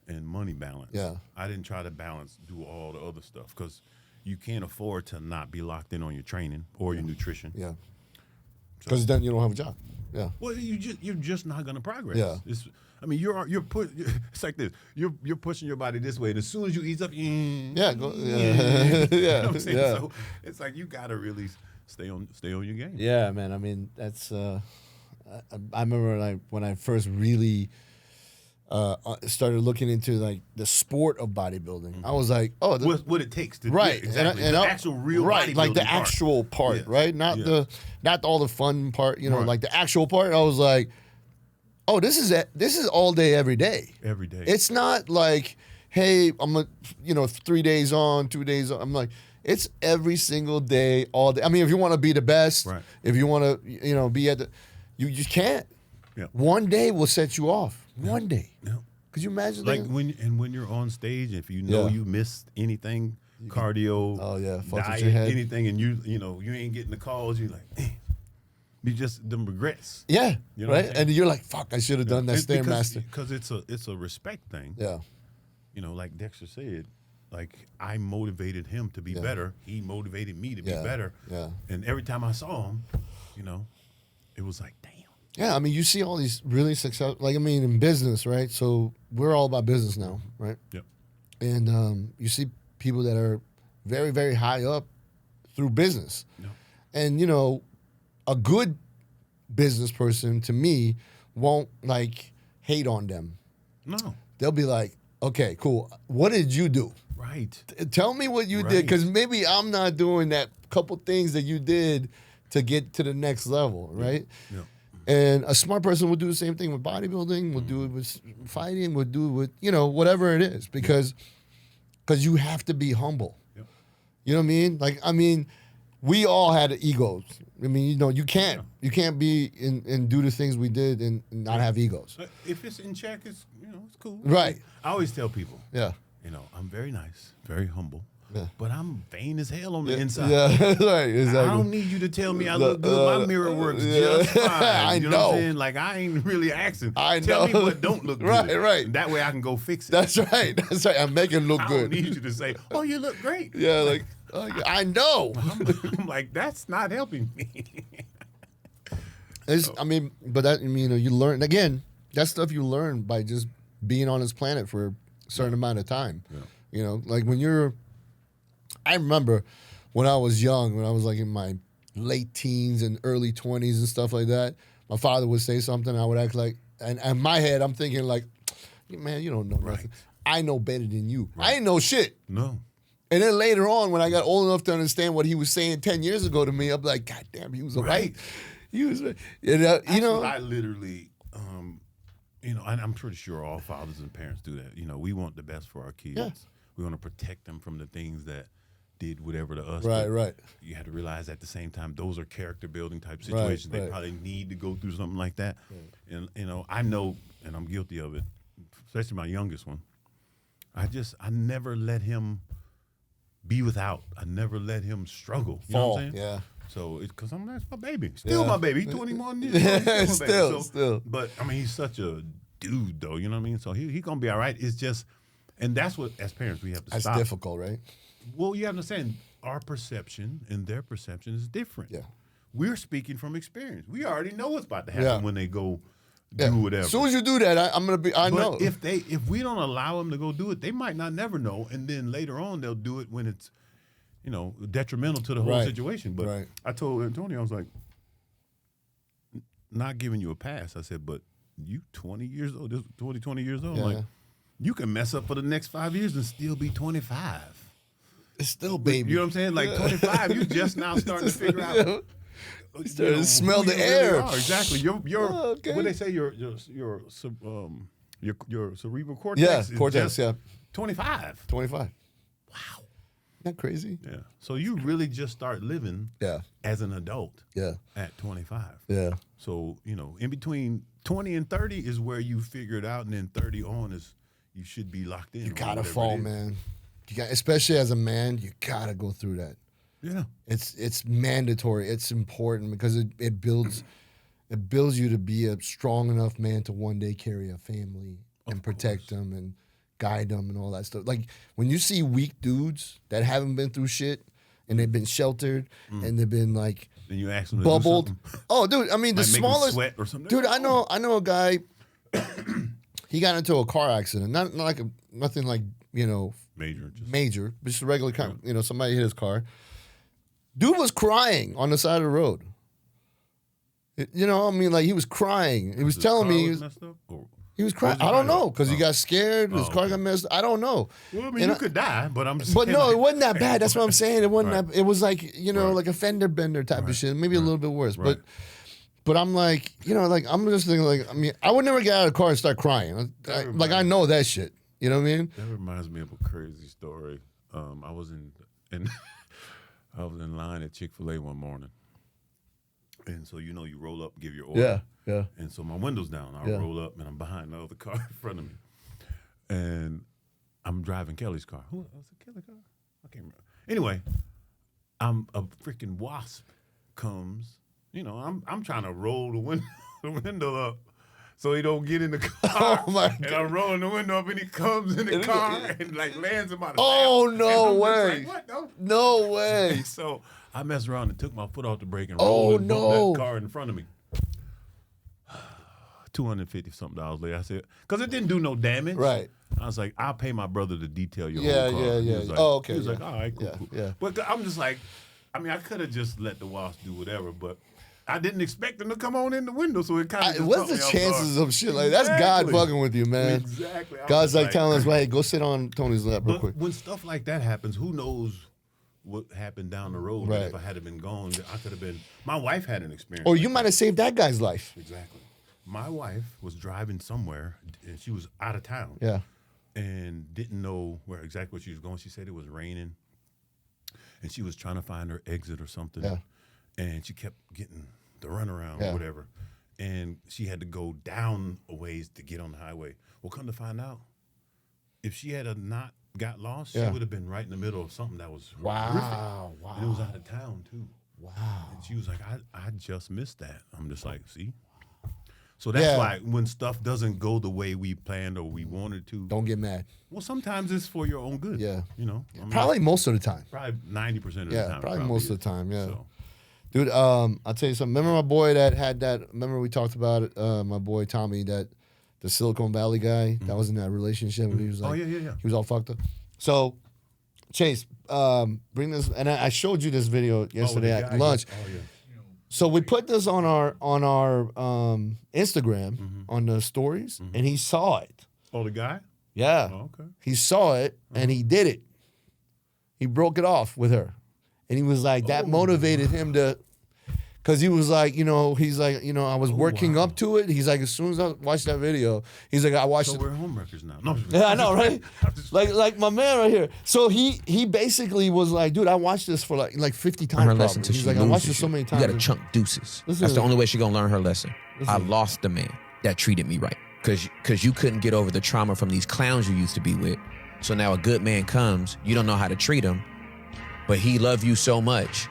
and money balance. Yeah. I didn't try to do all the other stuff because you can't afford to not be locked in on your training or your nutrition. Yeah. Because then you don't have a job. Yeah. Well, you're just not gonna progress. Yeah. It's like this. You're pushing your body this way, and as soon as you ease up, Yeah. You know what I'm saying? Yeah. So it's like you gotta really stay on your game. Yeah, man. I mean, that's. I remember like when I first really started looking into like the sport of bodybuilding. I was like, oh, what it takes to right, yeah, exactly. and the actual real right, like the part. actual part, Yes. right? Not all the fun part, Right. like the actual part. I was like, oh, this is all day, every day. Every day. It's not like, hey, I'm 3 days on, 2 days on. I'm like, it's every single day, all day. I mean, if you want to be the best, Right. if you want to, be at the, you just can't. Yeah. One day will set you off. One day. Yeah. Could you imagine Like that? when you're on stage, if you know you missed anything, cardio, Oh, yeah, fucks with diet, your head. anything, and you ain't getting the calls, you're like, damn. You just them regrets. Yeah, You know what I'm right. saying? And you're like, fuck, I should have done that Stairmaster. Because it's a respect thing. Yeah, Like Dexter said, like I motivated him to be better. He motivated me to be Yeah. better. Yeah. And every time I saw him, it was like, damn. yeah. I mean, you see all these really successful, in business, right? So we're all about business now, right? Yep. And you see people that are very, very high up through business, Yep. and a good business person to me won't like hate on them. No. They'll be like, okay, cool. What did you do? Right. Tell me what you did, Right. because maybe I'm not doing that couple things that you did to get to the next level, right? Yep. And a smart person will do the same thing with bodybuilding, will do it with fighting, will do it with, whatever it is, because you have to be humble. Yep. You know what I mean? We all had egos. I mean, you can't be and do the things we did and not have egos. If it's in check, it's it's cool. Right. I always tell people, Yeah. I'm very nice, very humble. but I'm vain as hell on the inside. Yeah, right, exactly. I don't need you to tell me I look good. My mirror works just fine. I you know what I'm saying? Like, I ain't really asking. Tell me what don't look good. Right. That way I can go fix it. That's right. I'm making it look I good. don't need you to say, oh, you look great. Yeah, like, I know. I'm like, that's not helping me. But that, you learn, again, that stuff you learn by just being on this planet for a certain amount of time. Yeah. Like I remember when I was young, when I was like in my late teens and early 20s and stuff like that, my father would say something, I would act like, and in my head, I'm thinking like, man, you don't know nothing. I know better than you. I ain't know shit. No. And then later on, when I got old enough to understand what he was saying 10 years ago to me, I'm like, God damn, he was right. He was right. That's what I literally, and I'm pretty sure all fathers and parents do that. We want the best for our kids. Yeah. We want to protect them from the things that did whatever to us. Right. You have to realize at the same time, those are character building type situations. They probably need to go through something like that. Right. And, I know, and I'm guilty of it, especially my youngest one. I never let him be without. I never let him struggle. You know what I'm saying? Yeah. So because that's my baby. Still my baby. He's 21 years old. Still. But he's such a dude though, you know what I mean? So he gonna be all right. It's just, and that's what as parents we have to stop. That's difficult, right? Well, you have to understand our perception and their perception is different. Yeah. We're speaking from experience. We already know what's about to happen when they go do whatever. As soon as you do that, I know. But if we don't allow them to go do it, they might not never know, and then later on they'll do it when it's detrimental to the whole situation. But I told Toney, I was like, not giving you a pass. I said, but you 20 years old, 20 years old. Like, you can mess up for the next 5 years and still be 25. It's still baby. You know what I'm saying? Like 25, you just now starting to figure out. Starting to smell the air. Really exactly. Your what they say your cerebral cortex. Yeah, cortex. 25. 25. Wow. Isn't that crazy? Yeah. So you really just start living as an adult at 25. Yeah. So, in between 20 and 30 is where you figure it out, and then 30 on is you should be locked in. You gotta fall, man. Especially as a man, you gotta go through that. Yeah. It's mandatory. It's important because it builds you to be a strong enough man to one day carry a family and protect them and guide them and all that stuff. Like when you see weak dudes that haven't been through shit and they've been sheltered and they've been like then you ask them bubbled. To do something. Oh, dude, I mean the smallest sweat or something. Dude, I know a guy. He got into a car accident. Not like nothing like major, but just a regular car. Somebody hit his car. Dude was crying on the side of the road. He was crying. He was telling me he was crying. I don't know because he got scared. His car got messed up. I don't know. Well, I mean, you could die, but I'm just. But no, it wasn't that bad. That's what I'm saying. It wasn't that. It was like like a fender bender type of shit. Maybe a little bit worse, but I'm like, I'm just thinking I would never get out of the car and start crying. I know that shit. You know what I mean? That reminds me of a crazy story. I was in line at Chick-fil-A one morning. And so, you roll up, give your order. Yeah. And so my window's down. I roll up, and I'm behind the other car in front of me. And I'm driving Kelly's car. Who was it, Kelly's car? I can't remember. Anyway, a freaking wasp comes. I'm trying to roll the window up so he don't get in the car. Oh, my God. And I'm rolling the window up, and he comes in the car and, lands him out of Oh, no way. Like, what? No way. So I messed around and took my foot off the brake and Oh, rolled and bumped no. that car in front of me. $250-something later. I said, because it didn't do no damage. Right. I was like, I'll pay my brother to detail your whole car. Yeah. He was like, okay. He was like, all right, cool. Yeah. But I'm just like, I could have just let the wasp do whatever, but I didn't expect them to come on in the window, so it kind of what's the chances of shit like that? That's God fucking with you, man. Exactly. God's like telling us, hey, go sit on Tony's lap real quick. When stuff like that happens, who knows what happened down the road? Right. If I had been gone, I could have been. My wife had an experience. Or you might have saved that guy's life. Exactly. My wife was driving somewhere, and she was out of town. Yeah. And didn't know exactly where she was going. She said it was raining, and she was trying to find her exit or something. Yeah. And she kept getting the runaround or whatever. And she had to go down a ways to get on the highway. Well, come to find out, if she had not got lost, Yeah. she would have been right in the middle of something that was horrific. Wow. And it was out of town too. Wow. And she was like, I just missed that. I'm just like, see? So that's Yeah. why when stuff doesn't go the way we planned or we wanted to, Don't get mad. well, sometimes it's for your own good. Yeah. You know? I mean, Probably most of the time. probably 90% of the Yeah, time. probably most is. of the time, yeah. So, Dude, I'll tell you something. Remember my boy that had that? Remember we talked about it, my boy Tommy, that the Silicon Valley guy that was in that relationship. And he was like, yeah. he was all fucked up. So, Chase, bring this, and I showed you this video yesterday the at guy, lunch. Oh, yeah. So we put this on our Instagram on the stories, and he saw it. Oh, the guy? Yeah, Oh, okay. he saw it and he did it. He broke it off with her, and he was like that motivated him to, because he was like, he's like, I was working up to it. He's like, as soon as I watched that video, he's like, I watched So it. we're homewreckers now. No, Yeah, I know, right? Like my man right here. So he basically was like, dude, I watched this for like 50 times. Her lesson Probably. till He's she like, I watched this loses so you. many You times. gotta chunk deuces. Listen That's to the only way she gonna learn her lesson. I Listen. lost the man that treated me right. Cause you couldn't get over the trauma from these clowns you used to be with. So now a good man comes, you don't know how to treat him, but he loved you so much.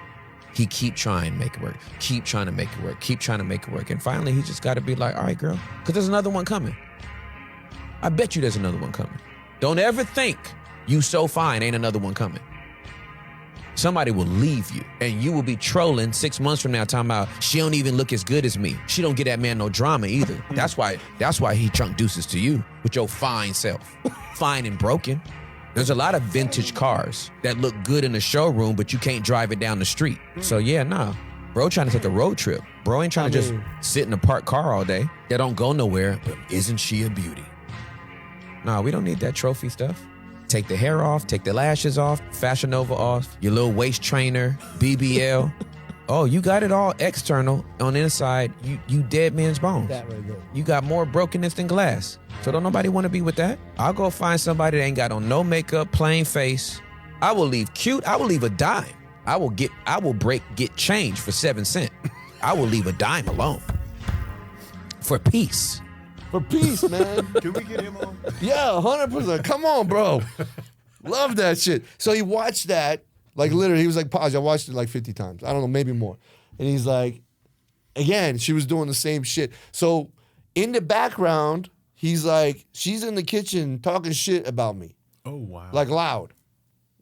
He keep trying to make it work. Keep trying to make it work. Keep trying to make it work. And finally, he just got to be like, all right, girl, because there's another one coming. I bet you there's another one coming. Don't ever think you so fine, ain't another one coming. Somebody will leave you, and you will be trolling 6 months from now talking about, she don't even look as good as me. She don't get that man no drama either. That's why he trunk deuces to you with your fine self. Fine and broken. There's a lot of vintage cars that look good in the showroom, but you can't drive it down the street. So yeah, nah. Bro trying to take a road trip. Bro ain't trying to just sit in a parked car all day. That don't go nowhere, but isn't she a beauty? Nah, we don't need that trophy stuff. Take the hair off, take the lashes off, Fashion Nova off, your little waist trainer, BBL. Oh, you got it all external. On the inside, you dead man's bones. That right there. You got more brokenness than glass. So don't nobody want to be with that. I'll go find somebody that ain't got on no makeup, plain face. I will leave cute. I will leave a dime. I will get change for 7 cents. I will leave a dime alone. For peace. For peace, man. Can we get him on? Yeah, 100%. Come on, bro. Love that shit. So he watched that, like literally, he was like, pause, I watched it like 50 times. I don't know, maybe more. And he's like, again, she was doing the same shit. So in the background, he's like, she's in the kitchen talking shit about me. Oh, wow. Like loud.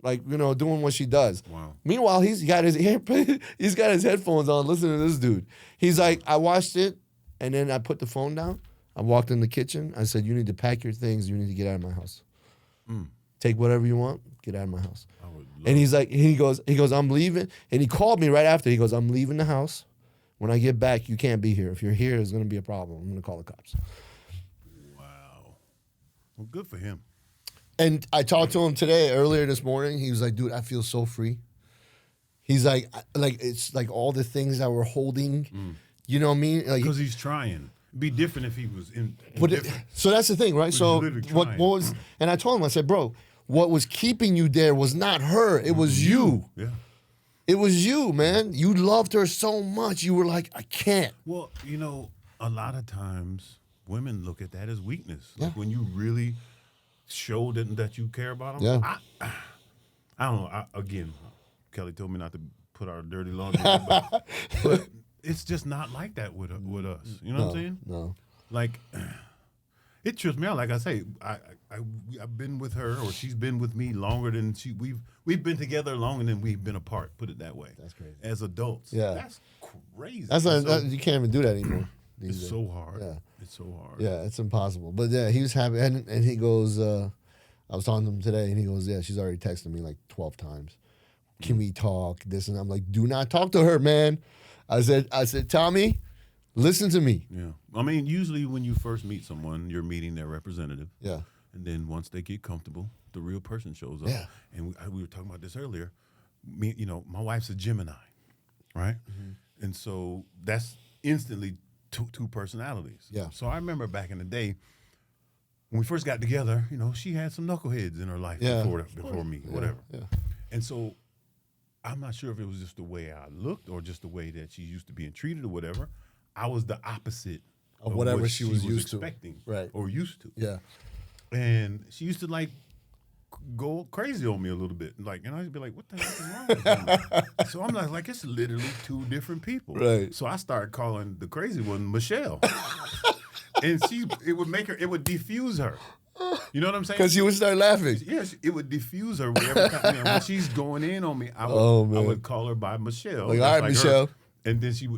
Like, doing what she does. Wow. Meanwhile, he's got his headphones on, listening to this dude. He's like, I watched it, and then I put the phone down. I walked in the kitchen. I said, you need to pack your things. You need to get out of my house. Take whatever you want. Get out of my house. And he's like, he goes, I'm leaving. And he called me right after. He goes, I'm leaving the house. When I get back, you can't be here. If you're here, there's going to be a problem. I'm going to call the cops. Wow. Well, good for him. And I talked to him earlier this morning. He was like, dude, I feel so free. He's like it's like all the things that we're holding. You know what I mean? Like, Because he's trying. It'd be different if he was in. So that's the thing, right? So literally what trying. was, and I told him, I said, bro, what was keeping you there was not her. It was you. Yeah. It was you, man. You loved her so much. You were like, I can't. Well, a lot of times women look at that as weakness. Like Yeah. when you really show that you care about them. Yeah. I don't know. Again, Kelly told me not to put our dirty laundry in, but it's just not like that with us. You know what I'm saying? No. Like, it trips me out. Like I say, I've been with her, or she's been with me longer than we've been together longer than we've been apart. Put it that way. That's crazy. As adults. Yeah. That's crazy. That's And not, so you can't even do that anymore. these it's days. so hard. Yeah. It's so hard. Yeah, it's impossible. But yeah, he was happy. And he goes, I was talking to him today, and he goes, yeah, she's already texted me like 12 times. Can we talk? This and I'm like, do not talk to her, man. I said, Tommy, listen to me. Yeah. I mean, usually when you first meet someone, you're meeting their representative. Yeah. And then once they get comfortable, the real person shows up. Yeah. And we were talking about this earlier. My wife's a Gemini, right? Mm-hmm. And so that's instantly two personalities. Yeah. So I remember back in the day when we first got together, she had some knuckleheads in her life Yeah. before me, whatever. Yeah. And so I'm not sure if it was just the way I looked or just the way that she used to being treated or whatever. I was the opposite Of whatever what she was used expecting to. Right. or used to. Yeah. And she used to like go crazy on me a little bit. Like, and I'd be like, what the heck is wrong with him? So I'm like, it's literally two different people. Right. So I started calling the crazy one Michelle. And it would diffuse her. You know what I'm saying? Because you would start laughing. Yes, it would diffuse her every time. When she's going in on me, I would call her by Michelle. Like, all right, Michelle. Her. And then she'd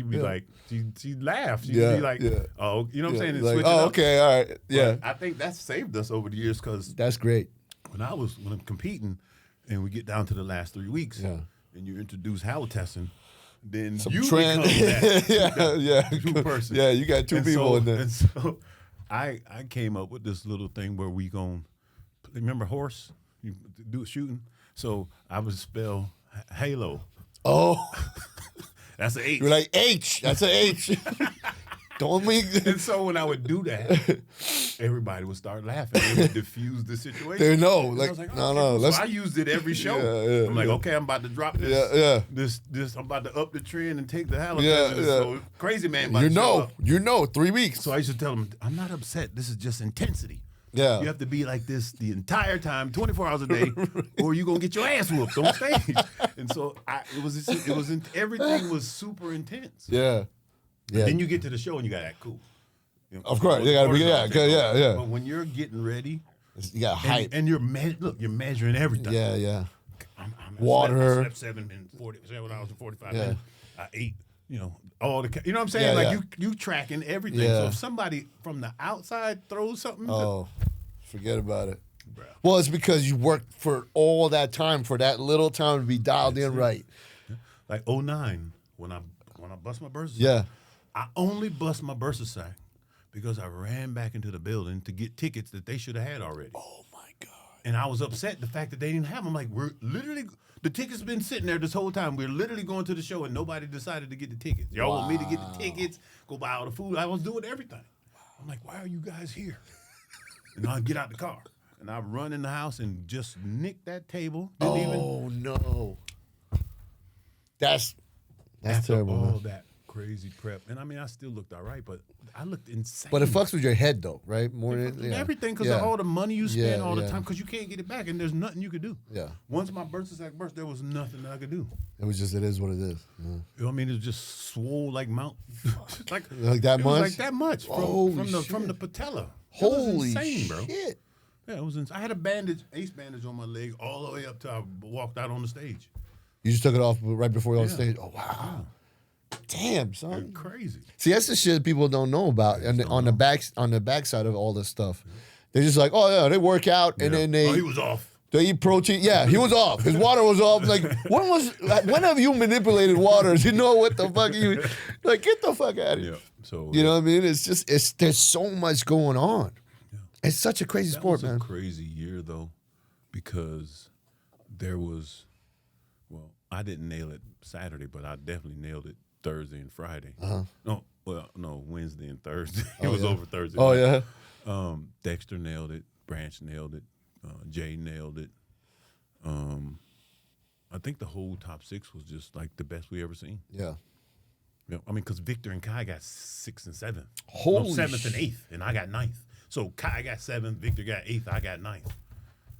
be like, she'd laugh. She'd Yeah, be like, yeah. oh, you know what I'm saying? And Like, switch it oh, up. okay, all right. Yeah. But I think that's saved us over the years because That's great. when I'm competing and we get down to the last 3 weeks and you introduce Howell testing, then you trend. become that, Yeah. two person. Yeah, you got two And people in there. And so I came up with this little thing where we remember horse? You do shooting? So I would spell Halo. Oh. That's an H. You're like, H. That's an H. Don't make. And so when I would do that, everybody would start laughing. It would diffuse the situation. They know. And I Like, was like, no, okay, no. cool. Let's. So I used it every show. Yeah, I'm like, okay, I'm about to drop this. Yeah. This I'm about to up the trend and take the halibut. Yeah. So crazy man about to show up. 3 weeks. So I used to tell him, I'm not upset. This is just intensity. Yeah. You have to be like this the entire time, 24 hours a day, or you're gonna get your ass whooped on stage. And so everything was super intense. Yeah. Yeah. Then you get to the show and you gotta act cool. You know, Of course, you gotta be yeah. But when you're getting ready, You got hype. and you're you're measuring everything. Yeah. I'm Water. I slept 7 hours and 45 Yeah. minutes. I ate, all the. You know what I'm saying? Yeah, like yeah. you tracking everything. Yeah. So if somebody from the outside throws something, Oh, forget about it. bruh. Well, it's because you worked for all that time for that little time to be dialed in right. Like 09, when I bust my bursa sack, Yeah. I only bust my bursa sack because I ran back into the building to get tickets that they should have had already. Oh my God. And I was upset the fact that they didn't have them. I'm like, the tickets have been sitting there this whole time. We're literally going to the show and nobody decided to get the tickets. Y'all want me to get the tickets, go buy all the food. I was doing everything. I'm like, why are you guys here? And I get out the car and I run in the house and just nick that table. Oh no. That's After terrible. all Man. that crazy prep. And I mean, I still looked all right, but I looked insane. But it fucks with your head though, right? More than everything because of all the money you spend all the yeah. time because you can't get it back and there's nothing you could do. Yeah. Once my bursa sack burst, there was nothing that I could do. It is what it is. Yeah. You know what I mean? It just swole like mount, like that it much. Was like that much Holy from the patella. It Holy was insane, bro. shit! Yeah, it was. I had a ace bandage on my leg all the way up till I walked out on the stage. You just took it off right before you were on Yeah. stage. Oh wow! Damn, son. Crazy. See, that's the shit people don't know about on the backside of all this stuff. They're just like, oh yeah, they work out and then he was off. They eat protein. Yeah, he was off. His water was off. Like, when have you manipulated water? You know what the fuck you like? Get the fuck out of here. Yeah. So You know what I mean? It's just there's so much going on. Yeah. It's such a crazy that sport, was man. a crazy year though, because there was, well, I didn't nail it Saturday, but I definitely nailed it Thursday and Friday. No, Wednesday and Thursday. It was over Thursday. Oh night. yeah. Dexter nailed it. Branch nailed it. Jay nailed it. I think the whole top 6 was just like the best we ever seen. Yeah. You know, I mean, because Victor and Kai got 6th and 7th. Holy 7th and 8th, and I got 9th. So Kai got 7th, Victor got 8th, I got 9th.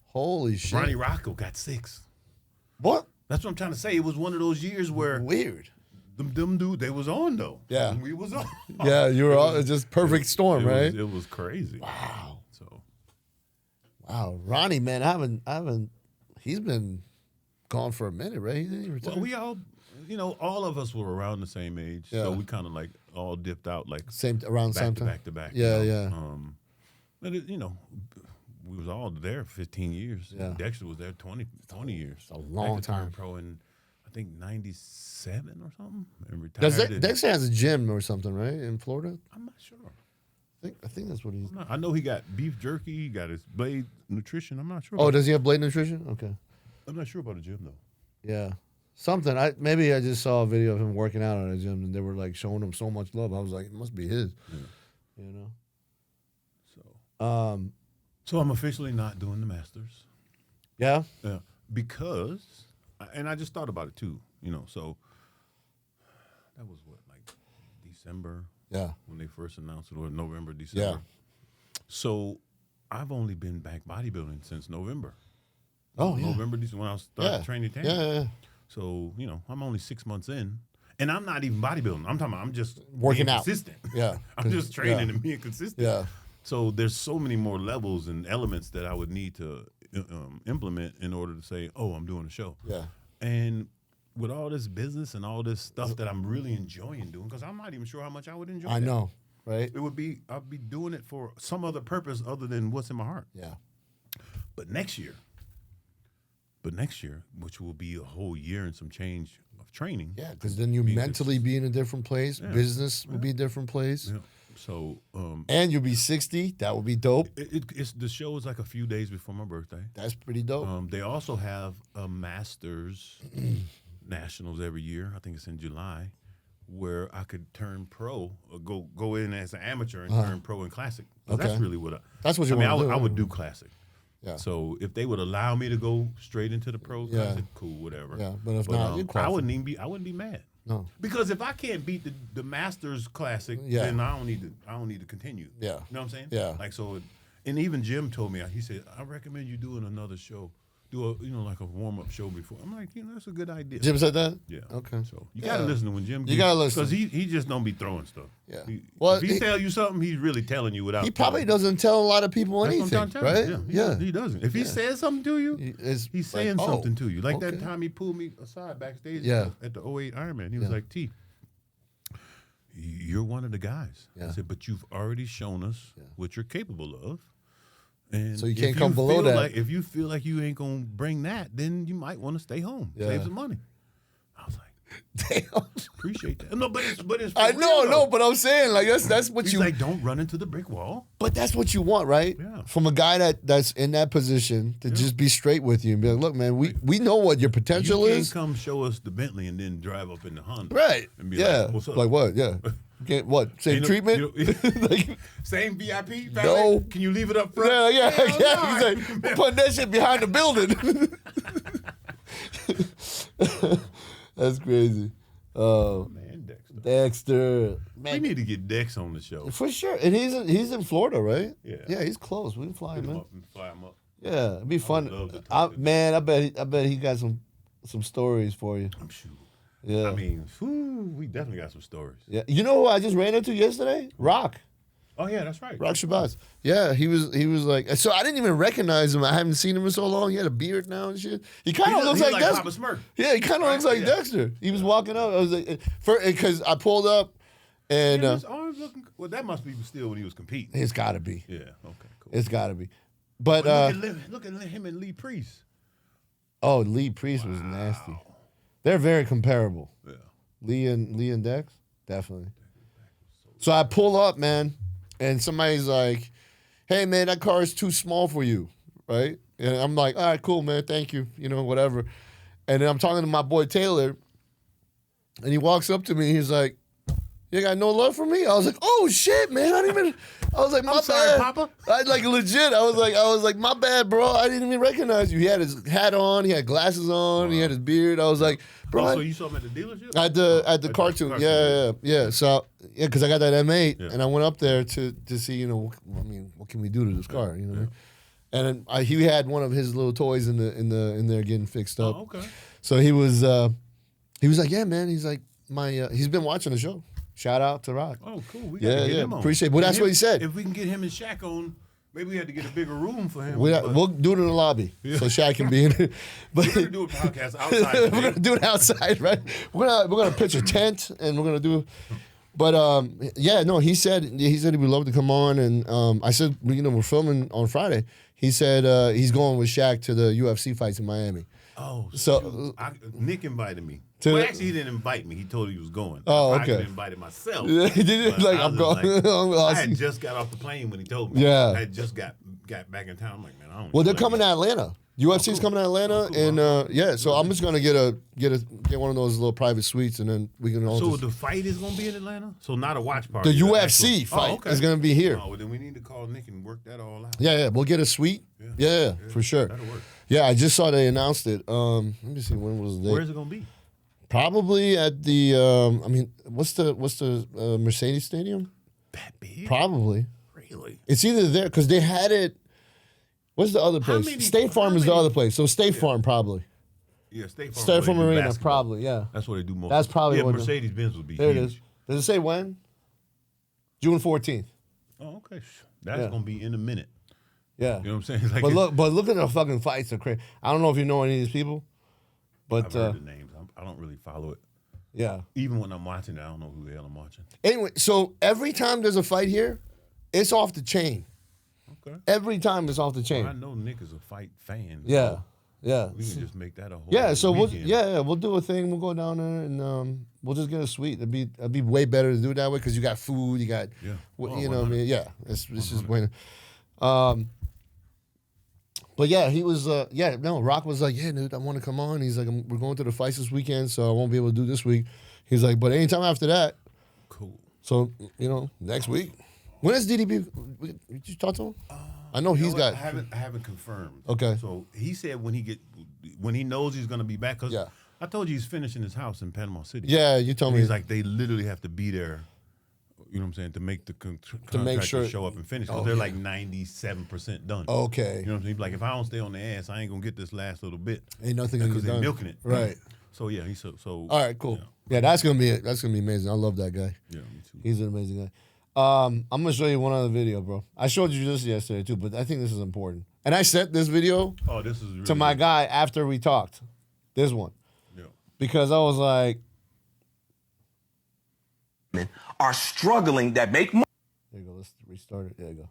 Holy shit. Ronnie Rocco got 6th. What? That's what I'm trying to say. It was one of those years where Weird. them dude, they was on though. Yeah. And we was on. Yeah, you were all just perfect storm, right? It was crazy. Wow. So Wow. Ronnie, man, I haven't he's been gone for a minute, right? He didn't retire. well, we all, all of us were around the same age, Yeah. so we kind of like all dipped out like around the same time. back to back. Yeah, you know? yeah. But we was all there 15 years. Yeah. Dexter was there 20 years. It's a long Dexter turned time. Pro in I think 97 or something, and retired. Does Dexter has a gym or something, right? In Florida? I'm not sure. I think that's what he's. I know he got beef jerky. He got his Blade Nutrition. I'm not sure. Oh, about- does he have Blade Nutrition? Okay. I'm not sure about the gym though. Yeah. Something. Maybe I just saw a video of him working out at a gym and they were like showing him so much love. I was like, it must be his. Yeah. You know? So, so I'm officially not doing the Masters. Yeah. Yeah, because, and I just thought about it too. So that was what, like December Yeah. when they first announced it, or November, December. Yeah. So I've only been back bodybuilding since November. Oh, yeah. November, this is when I started training Toney. Yeah. So, I'm only 6 months in. And I'm not even bodybuilding. I'm talking about I'm just Working being out. consistent. Yeah. I'm just training and being consistent. Yeah. So there's so many more levels and elements that I would need to implement in order to say, oh, I'm doing a show. Yeah. And with all this business and all this stuff that I'm really enjoying doing, because I'm not even sure how much I would enjoy I that. know, right? It would be, I'd be doing it for some other purpose other than what's in my heart. Yeah. But next year, which will be a whole year and some change of training. Yeah, because then you mentally be in a different place. Yeah. Business will be a different place. Yeah. So, and you'll be 60. That would be dope. it's the show is like a few days before my birthday. That's pretty dope. They also have a Masters Nationals every year. I think it's in July, where I could turn pro or go in as an amateur and turn pro in classic. Okay. That's really what That's what you want to do. I would do classic. Yeah. So if they would allow me to go straight into the pro classic, cool, whatever. Yeah, but if not, you'd I qualify. wouldn't be mad. No. Because if I can't beat the Masters Classic, then I don't need to continue. Yeah. You know what I'm saying? Yeah. Like so, and even Jim told me, he said, I recommend you doing another show, do like a warm up show before. I'm like, that's a good idea. Jim said that? Yeah. Okay. So you gotta listen to when Jim. You gotta listen because he just don't be throwing stuff. Yeah. If he tell you something, he's really telling you without. He probably doesn't tell a lot of people That's what I'm anything, trying to tell right? you. Yeah. He doesn't. If he says something to you, he's saying like, something to you. Like that okay. time he pulled me aside backstage Yeah. at the 08 Ironman. He was like, T, you're one of the guys. Yeah. I said, but you've already shown us what you're capable of. And So you can't if come below feel that. Like, if you feel like you ain't going to bring that, then you might want to stay home. Yeah. Save some money. I was like, Damn. appreciate that. No, but it's for I real, know, though. no, but I'm saying like that's what He's you like, don't run into the brick wall. But that's what you want, right? Yeah. From a guy that's in that position to just be straight with you and be like, look, man, we know what your potential You can't is. come show us the Bentley and then drive up in the Honda. Right. And be Yeah. like, what's up? Like what? Yeah. Get what? Same Ain't no- treatment? Like, Same VIP? Valet? No. Can you leave it up front? yeah. Hell He's no. like, we're putting that shit behind the building. That's crazy. Man, Dexter. Dexter. We Man, need to get Dex on the show. for sure. And he's in Florida, right? Yeah. Yeah, he's close. We can fly Hit him him in. up and fly him up. Yeah, it'd be fun. love to talk to Man, I bet he got some stories for you. I'm sure. Yeah. I mean, we definitely got some stories. Yeah. You know who I just ran into yesterday? Rock. Oh, yeah, that's right. Rock Shabazz. Yeah, he was like, so I didn't even recognize him. I haven't seen him in so long. He had a beard now and shit. He kind of looks He's like Papa Dexter. Smurf. Yeah, he kind of looks like Yeah. Dexter. He was walking up. I was like, because I pulled up and He was always looking. Well, that must be still when he was competing. it's got to be. Yeah, okay, cool. It's got to be. But Look at him and Lee Priest. oh, Lee Priest was nasty. They're very comparable. Yeah. Lee and Dex, definitely. So I pull up, man, and somebody's like, "Hey, man, that car is too small for you," right? And I'm like, "All right, cool, man, thank you, whatever." And then I'm talking to my boy Taylor, and he walks up to me. He's like, "You got no love for me?" I was like, "Oh shit, man! I didn't even." I was like, "My sorry, bad, Papa." I like legit. I was like, "My bad, bro. I didn't even recognize you." He had his hat on. He had glasses on. He had his beard. I was like, "Bro." Oh, so you saw him at the dealership? At the cartoon, yeah. So because I got that M8, and I went up there to see, what can we do to this car, what I mean? And then he had one of his little toys in there getting fixed up. Oh, okay. So he was like, yeah, man. He's like he's been watching the show. Shout out to Rock. Oh, cool. We gotta get him on. Appreciate it. Well, that's what he said. If we can get him and Shaq on, maybe we had to get a bigger room for him. We'll do it in the lobby so Shaq can be in it. But We're gonna do a podcast outside. we're gonna do it outside, right? We're gonna pitch a tent and we're gonna do. But yeah, no, he said he would love to come on, and I said we're filming on Friday. He said he's going with Shaq to the UFC fights in Miami. Oh, So Nick invited me. To Well, the- actually, he didn't invite me. He told he was going. Oh, I okay. could have invited myself. he did But like I I'm was going. I had just got off the plane when he told me. Yeah. I had just got back in town. I'm like, man, I don't. Well, they're feel coming like to Atlanta. UFC's coming to Atlanta, and yeah. So I'm just gonna get one of those little private suites, and then we can all. So just, the fight is gonna be in Atlanta. So not a watch party. the an UFC actual- fight Oh, okay. is gonna be here. Oh, well, then we need to call Nick and work that all out. Yeah, we'll get a suite. Yeah, for sure. That'll work. Yeah, I just saw they announced it. Let me see, when was the date? Where's it gonna be? Probably at the. What's the Mercedes Stadium? That big? Probably. Really? It's either there because they had it. What's the other How place? many- State Farm how is the many- other place. So State Farm probably. Yeah, State Farm. State where they Farm do Arena basketball. probably. Yeah. That's where they do most. That's probably yeah. what the- Mercedes Benz would be There huge. it is. Does it say when? June 14th. Oh, okay. That's Yeah. gonna be in a minute. Yeah. You know what I'm saying? Like But look at the fucking fights. They're crazy. I don't know if you know any of these people, but I've heard the names. I don't really follow it. yeah. Even when I'm watching it, I don't know who the hell I'm watching. Anyway, so every time there's a fight here, it's off the chain. Okay. Every time it's off the chain. Well, I know Nick is a fight fan. Yeah. so Yeah. we can just make that a whole. Yeah, so weekend. we'll do a thing. We'll go down there and we'll just get a suite. It'd be way better to do it that way because you got food, you got, Yeah. you know what I mean? Yeah, it's just way. But yeah, he was. Rock was like, yeah, dude, I want to come on. He's like, we're going to the fights this weekend, so I won't be able to do this week. He's like, but anytime after that. Cool. So next week. When is DDB? Did you talk to him? I know You he's know what? got. I haven't confirmed. Okay. So he said when he knows he's gonna be back. Cause Yeah. I told you he's finishing his house in Panama City. Yeah, you told And me. he's like they literally have to be there. You know what I'm saying, to make the contractor sure- show up and finish because Oh, they're yeah. like 97% done. Okay. You know what I'm saying? Like if I don't stay on the ass, I ain't gonna get this last little bit. Ain't nothing gonna because get they're done. milking it. Right. So yeah, he's so. All right, cool. Yeah, Yeah, that's gonna be amazing. I love that guy. yeah, me too. He's an amazing guy. I'm gonna show you one other video, bro. I showed you this yesterday too, but I think this is important. And I sent this video Oh, this is really to my guy after we talked. This one. Yeah. Because I was like, are struggling that make money. there you go, let's restart it. There you go.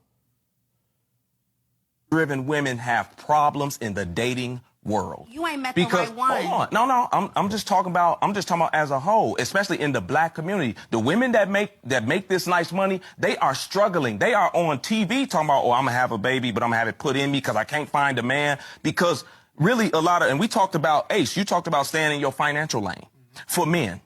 Driven women have problems in the dating world. You ain't met Because the right one. hold on, no, I'm just talking about as a whole, especially in the black community. The women that make this nice money, they are struggling. They are on TV talking about, oh, I'm gonna have a baby, but I'm gonna have it put in me because I can't find a man. Because really, and we talked about Ace. You talked about staying in your financial lane for men.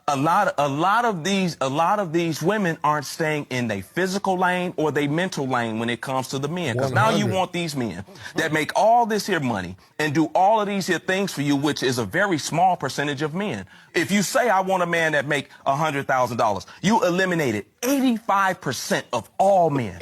A lot of these women aren't staying in their physical lane or their mental lane when it comes to the men. Because now you 100. want these men that make all this here money and do all of these here things for you, which is a very small percentage of men. If you say I want a man that make $100,000, you eliminated 85% of all men.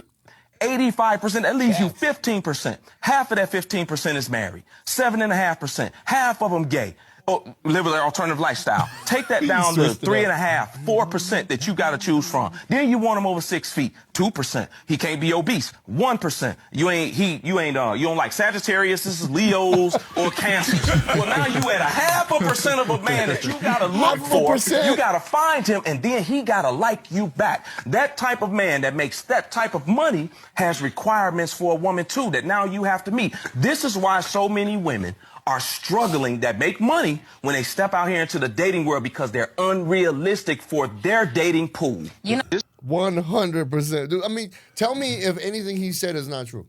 85%, that leaves you 15%. Half of that 15% is married. 7.5%. Half of them gay. Or live with an alternative lifestyle. Take that down to 3.5%, 4% that you got to choose from. Then you want him over 6 feet, 2%. He can't be obese, 1%. You don't like Sagittarius, Leos, or Cancers. Well, now you at 0.5% of a man that you got to look for. You got to find him, and then he got to like you back. That type of man that makes that type of money has requirements for a woman too that now you have to meet. This is why so many women are struggling that make money when they step out here into the dating world because they're unrealistic for their dating pool. You know, 100%. Dude, I mean, tell me if anything he said is not true.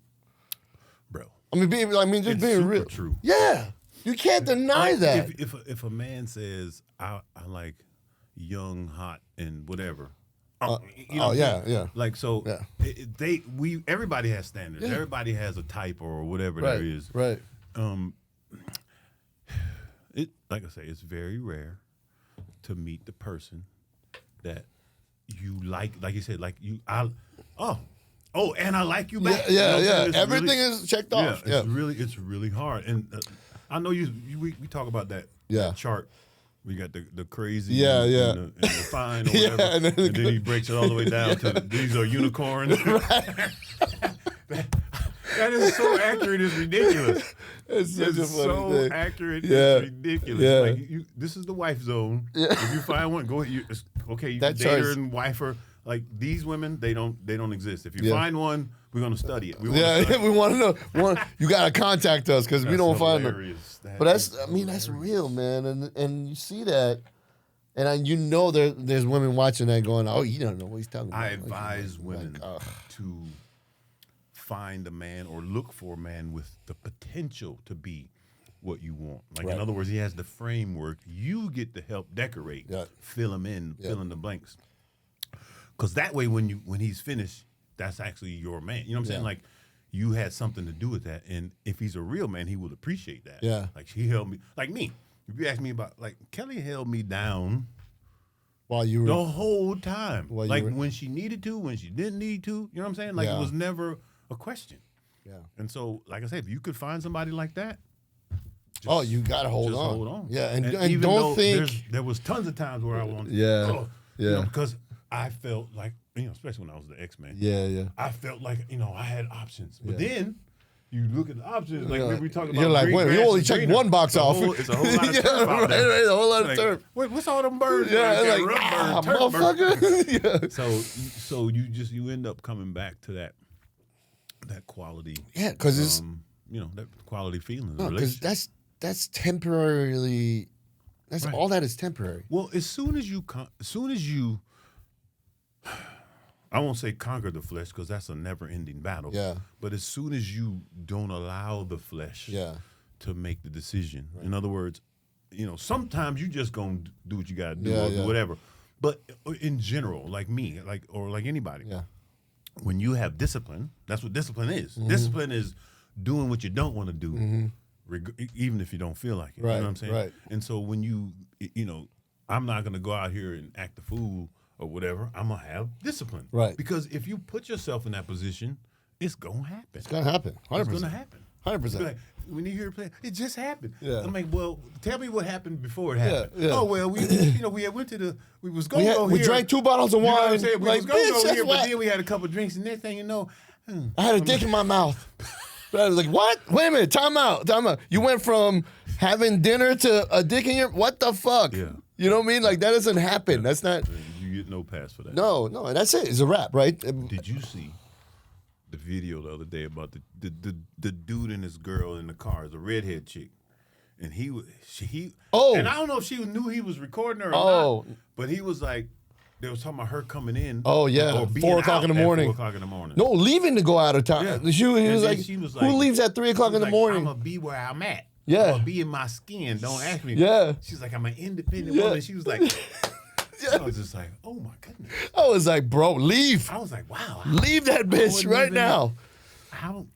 Bro. Just It's being super real. true. Yeah. You can't deny that. If a man says I like young, hot, and whatever. Yeah. Like so, Yeah. everybody has standards. Yeah. Everybody has a type or whatever Right. there is. Right. Like I say, it's very rare to meet the person that you like you said, like you. And I like you back. Yeah. You know what I'm saying? It's Everything really- is checked off. Yeah, it's really hard. And I know we talk about that. Yeah. that chart. We got the crazy, Yeah, and, yeah. and the fine or Yeah, whatever, and then and then he breaks it all the way down to these are unicorns. That is so accurate, it's ridiculous. It's such It's a funny so thing. accurate, Yeah. it's ridiculous. Yeah. Like this is the wife zone. If you find one, go. You can That date her chart's- and wife her. Like these women, they don't exist. If you Yeah. find one, we're gonna study it. We wanna Yeah, study it. we want to know. You got to contact us because we That's don't find them. hilarious. But that's real, man. And you see that, and there's women watching that going, oh, you don't know what he's talking about. I advise women ugh. to find a man or look for a man with the potential to be what you want. Like Right. in other words, he has the framework. You get to help decorate, Yeah. fill him in, Yeah. fill in the blanks. Because that way, when he's finished, that's actually your man. You know what I'm saying? Yeah. Like you had something to do with that, and if he's a real man, he will appreciate that. Yeah. Like he held me, like me. If you ask me about, like Kelly held me down While you the were, whole time. Well, you Like were- when she needed to, when she didn't need to. You know what I'm saying? Like Yeah. it was never a question. Yeah. And so, like I said, if you could find somebody like that, You gotta hold just on. hold on. Yeah, and even don't though think there was tons of times where I wanted, Yeah. you Yeah. know, because I felt like, especially when I was the X-Man, Yeah. I felt like, I had options. But Yeah. then you look at the options, like Yeah. we talking about. You're like, green wait, grass you only is checked greener. one box off. It's a whole lot of Yeah, turf out there. right, a whole lot of Like, turf. What's all them birds? Yeah, Got like, rough bird, turf bird. motherfucker. Yeah. So you end up coming back to that quality. Yeah, because it's that quality feeling. no, because that's temporarily. That's Right. all that is temporary. Well, as soon as you, I won't say conquer the flesh because that's a never-ending battle. Yeah. But as soon as you don't allow the flesh Yeah. to make the decision, in other words, sometimes you just gonna do what you gotta do Yeah, or yeah. whatever. But in general, like me, or like anybody, Yeah. when you have discipline, that's what discipline is. Mm-hmm. Discipline is doing what you don't want to do, even if you don't feel like it. Right, You know what I'm saying? right. And so when I'm not going to go out here and act the fool or whatever. I'm going to have discipline. Right. Because if you put yourself in that position, it's going to happen. It's gonna happen. 100%. It's going to happen. 100%. Like, when you hear it play, it just happened. Yeah. I'm like, well, tell me what happened before it happened. Yeah. Oh, well, we went to we was going to go We here. drank 2 bottles of You know what wine. I'm saying? We Like, was going to bitch, go that's here, but what- then we had a couple drinks, and next thing you know, I had a dick in my mouth. I was like, what? Wait a minute. Time out. You went from having dinner to a dick in your... What the fuck? Yeah. You know what I mean? Like, that doesn't happen. That's not... you get no pass for that. No, and that's it. It's a wrap, right? Did you see the video the other day about the dude and his girl in the car, the redhead chick, and he Oh. and I don't know if she knew he was recording her or Oh. not, but he was like, they was talking about her coming in. Oh, yeah. or being 4 o'clock out in the at morning. 4 o'clock in the morning. No, leaving to go out of town. Yeah. He And was then like, she was who like- leaves at 3 o'clock in the morning? I'm gonna be where I'm at. Yeah. I'm gonna be in my skin. Don't ask me. Yeah. She's like, I'm an independent Yeah. woman. She was like, I was just like, oh my goodness. I was like, bro, leave. I was like, wow. Leave that bitch wouldn't right even- now. I don't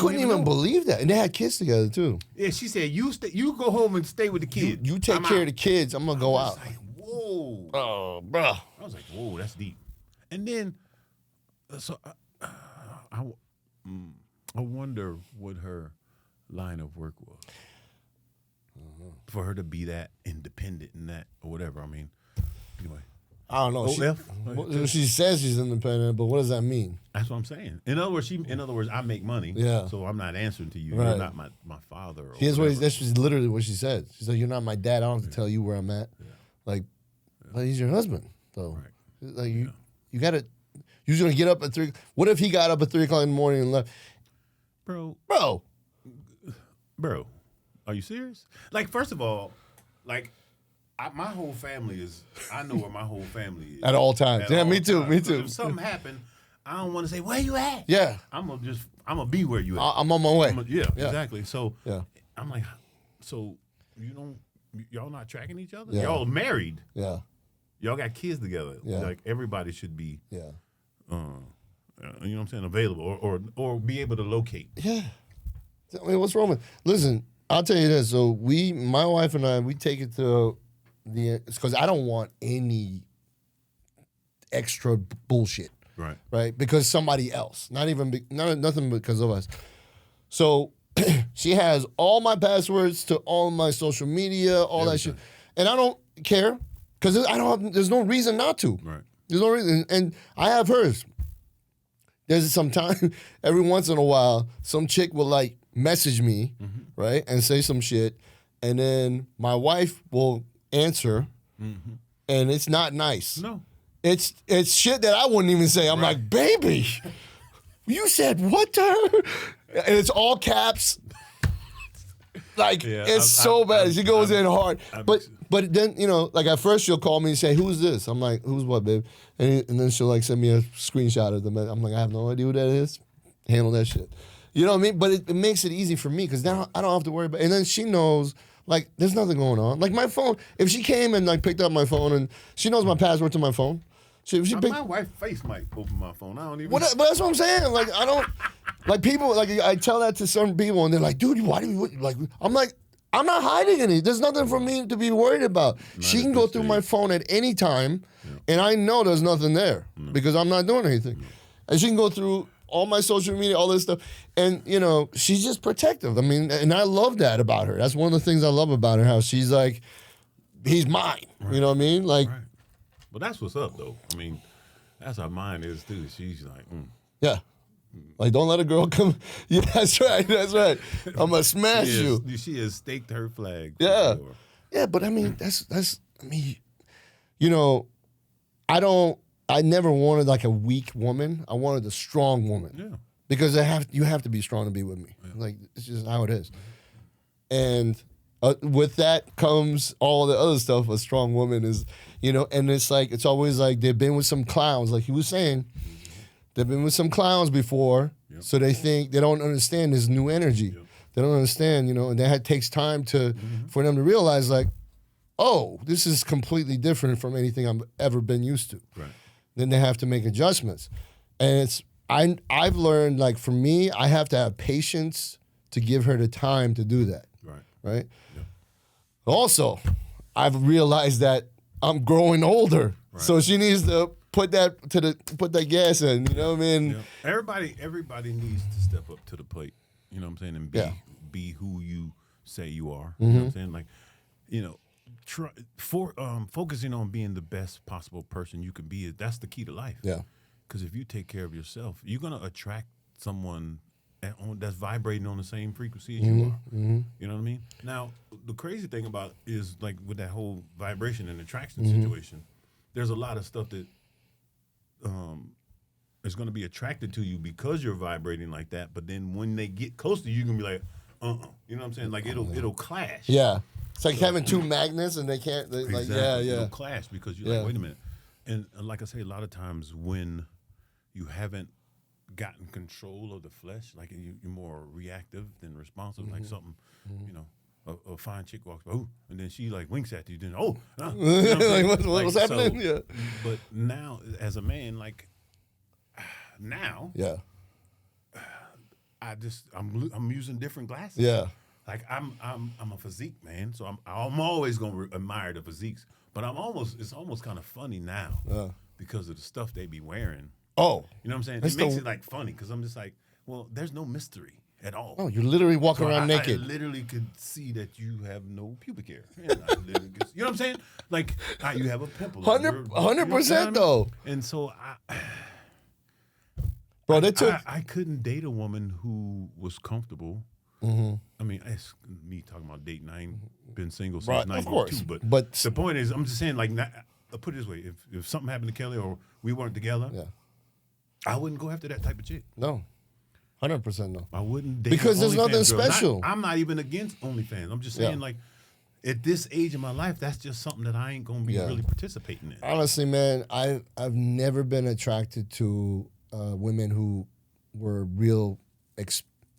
couldn't even know. believe that. And they had kids together, too. Yeah, she said, you go home and stay with the kids. You take I'm care out. of the kids. I'm going to go I out. was like, whoa. Oh, bro. I was like, whoa, that's deep. And then, so I wonder what her line of work was for her to be that independent and that or whatever. I mean, anyway, I don't know. She says she's independent, but what does that mean? that's what I'm saying. In other words, I make money. Yeah. So I'm not answering to you. Right. You're not my father. Or Here's whatever. that's just literally what she said. She's like, "You're not my dad. I don't have to tell you where I'm at. Like, but he's your husband, though. Right. Like you gotta. You're just gonna get up at 3. What if he got up at 3 o'clock in the morning and left? Bro, Bro, are you serious? Like, first of all, like, my whole family is. I know where my whole family is at all times. At Yeah, all me too. times. Me So too. if something happened, I don't want to say where you at. Yeah, I'm gonna be where you at. I'm on my way. Yeah, exactly. So Yeah. I'm like, so y'all not tracking each other? Yeah. Y'all married. Yeah, Y'all got kids together. Yeah. Like everybody should be, yeah, you know what I'm saying, available or be able to locate. yeah. I mean, what's wrong with? Listen, I'll tell you this. So my wife and I, we take it to because I don't want any extra bullshit. Right. Right? Because somebody else, nothing because of us. So she has all my passwords to all my social media, all that shit, and I don't care because there's no reason not to. Right. There's no reason, and I have hers. There's some time every once in a while, some chick will like message me, right, and say some shit, and then my wife will answer, and it's not nice. No. It's shit that I wouldn't even say. I'm like, baby, you said what to her? And it's all caps. Like, Yeah, it's so bad. She goes in hard. I'm- But then, like at first she'll call me and say, who's this? I'm like, who's what, babe? And then she'll like send me a screenshot of them. I'm like, I have no idea who that is. Handle that shit. You know what I mean? But it makes it easy for me because now I don't have to worry about it. And then she knows, like, there's nothing going on. Like my phone, if she came and like picked up my phone and she knows my password to my phone. She picked, My wife's face might open my phone. I don't even. but that's what I'm saying. Like I don't, like people, like I tell that to certain people and they're like, dude, why do you, like, I'm like, I'm not hiding anything. There's nothing for me to be worried about. She at can go this through stage. my phone at any time and I know there's nothing there because I'm not doing anything. And she can go through all my social media, all this stuff. And, you know, she's just protective. I mean, and I love that about her. That's one of the things I love about her, how she's like, he's mine. Right. You know what I mean? Like, right. Well, that's what's up, though. I mean, that's how mine is, too. She's like, Yeah. Like, don't let a girl come. Yeah, that's right. That's right. I'm going to smash you. She has staked her flag. Yeah. Sure. Yeah, but I mean, I mean, you know, I never wanted like a weak woman. I wanted a strong woman. Yeah. Because you have to be strong to be with me. Yeah. Like, it's just how it is. And with that comes all the other stuff. A strong woman is, you know, and it's like, it's always like they've been with some clowns, like he was saying. They've been with some clowns before, so they think they don't understand this new energy. Yep. They don't understand, you know, and that takes time for them to realize, like, oh, this is completely different from anything I've ever been used to. Right. Then they have to make adjustments, and I've learned, like, for me, I have to have patience to give her the time to do that. Right. Yep. Also, I've realized that I'm growing older, so she needs to put that gas in, you know what I mean? Yeah. Everybody needs to step up to the plate, you know what I'm saying, and be who you say you are. You know what I'm saying? Like, you know, focusing on being the best possible person you can be, that's the key to life. Yeah. Because if you take care of yourself, you're gonna attract someone that's vibrating on the same frequency as you are. You know what I mean? Now, the crazy thing about it is, like, with that whole vibration and attraction situation, there's a lot of stuff that is going to be attracted to you because you're vibrating like that. But then when they get close to you, you're going to be like, you know what I'm saying? Like, it'll clash. Yeah. It's like having two magnets and they can't, exactly. like, yeah. It'll clash because you're like, wait a minute. And like I say, a lot of times when you haven't gotten control of the flesh, like you're more reactive than responsive, like something, you know, a fine chick walks by, and then she like winks at you. Then you know what's happening? So, but now, as a man, like now, I'm using different glasses. Yeah, like I'm a physique man, so I'm always gonna admire the physiques. But it's almost kind of funny now because of the stuff they be wearing. Oh, you know what I'm saying? It makes it like funny because I'm just like, well, there's no mystery at all. Oh, you literally walk around naked. I literally could see that you have no pubic hair. You know what I'm saying? Like, you have a pimple. 100% though. And so bro, I couldn't date a woman who was comfortable. I mean, it's me talking about dating. I ain't been single since 92. But the point is, I'm just saying, like, put it this way: if something happened to Kelly or we weren't together, I wouldn't go after that type of chick. No. 100% no. I wouldn't date because there's nothing girl. special. I'm not even against OnlyFans. I'm just saying, like, at this age of my life, that's just something that I ain't gonna be really participating in. Honestly, man, I've never been attracted to women who were real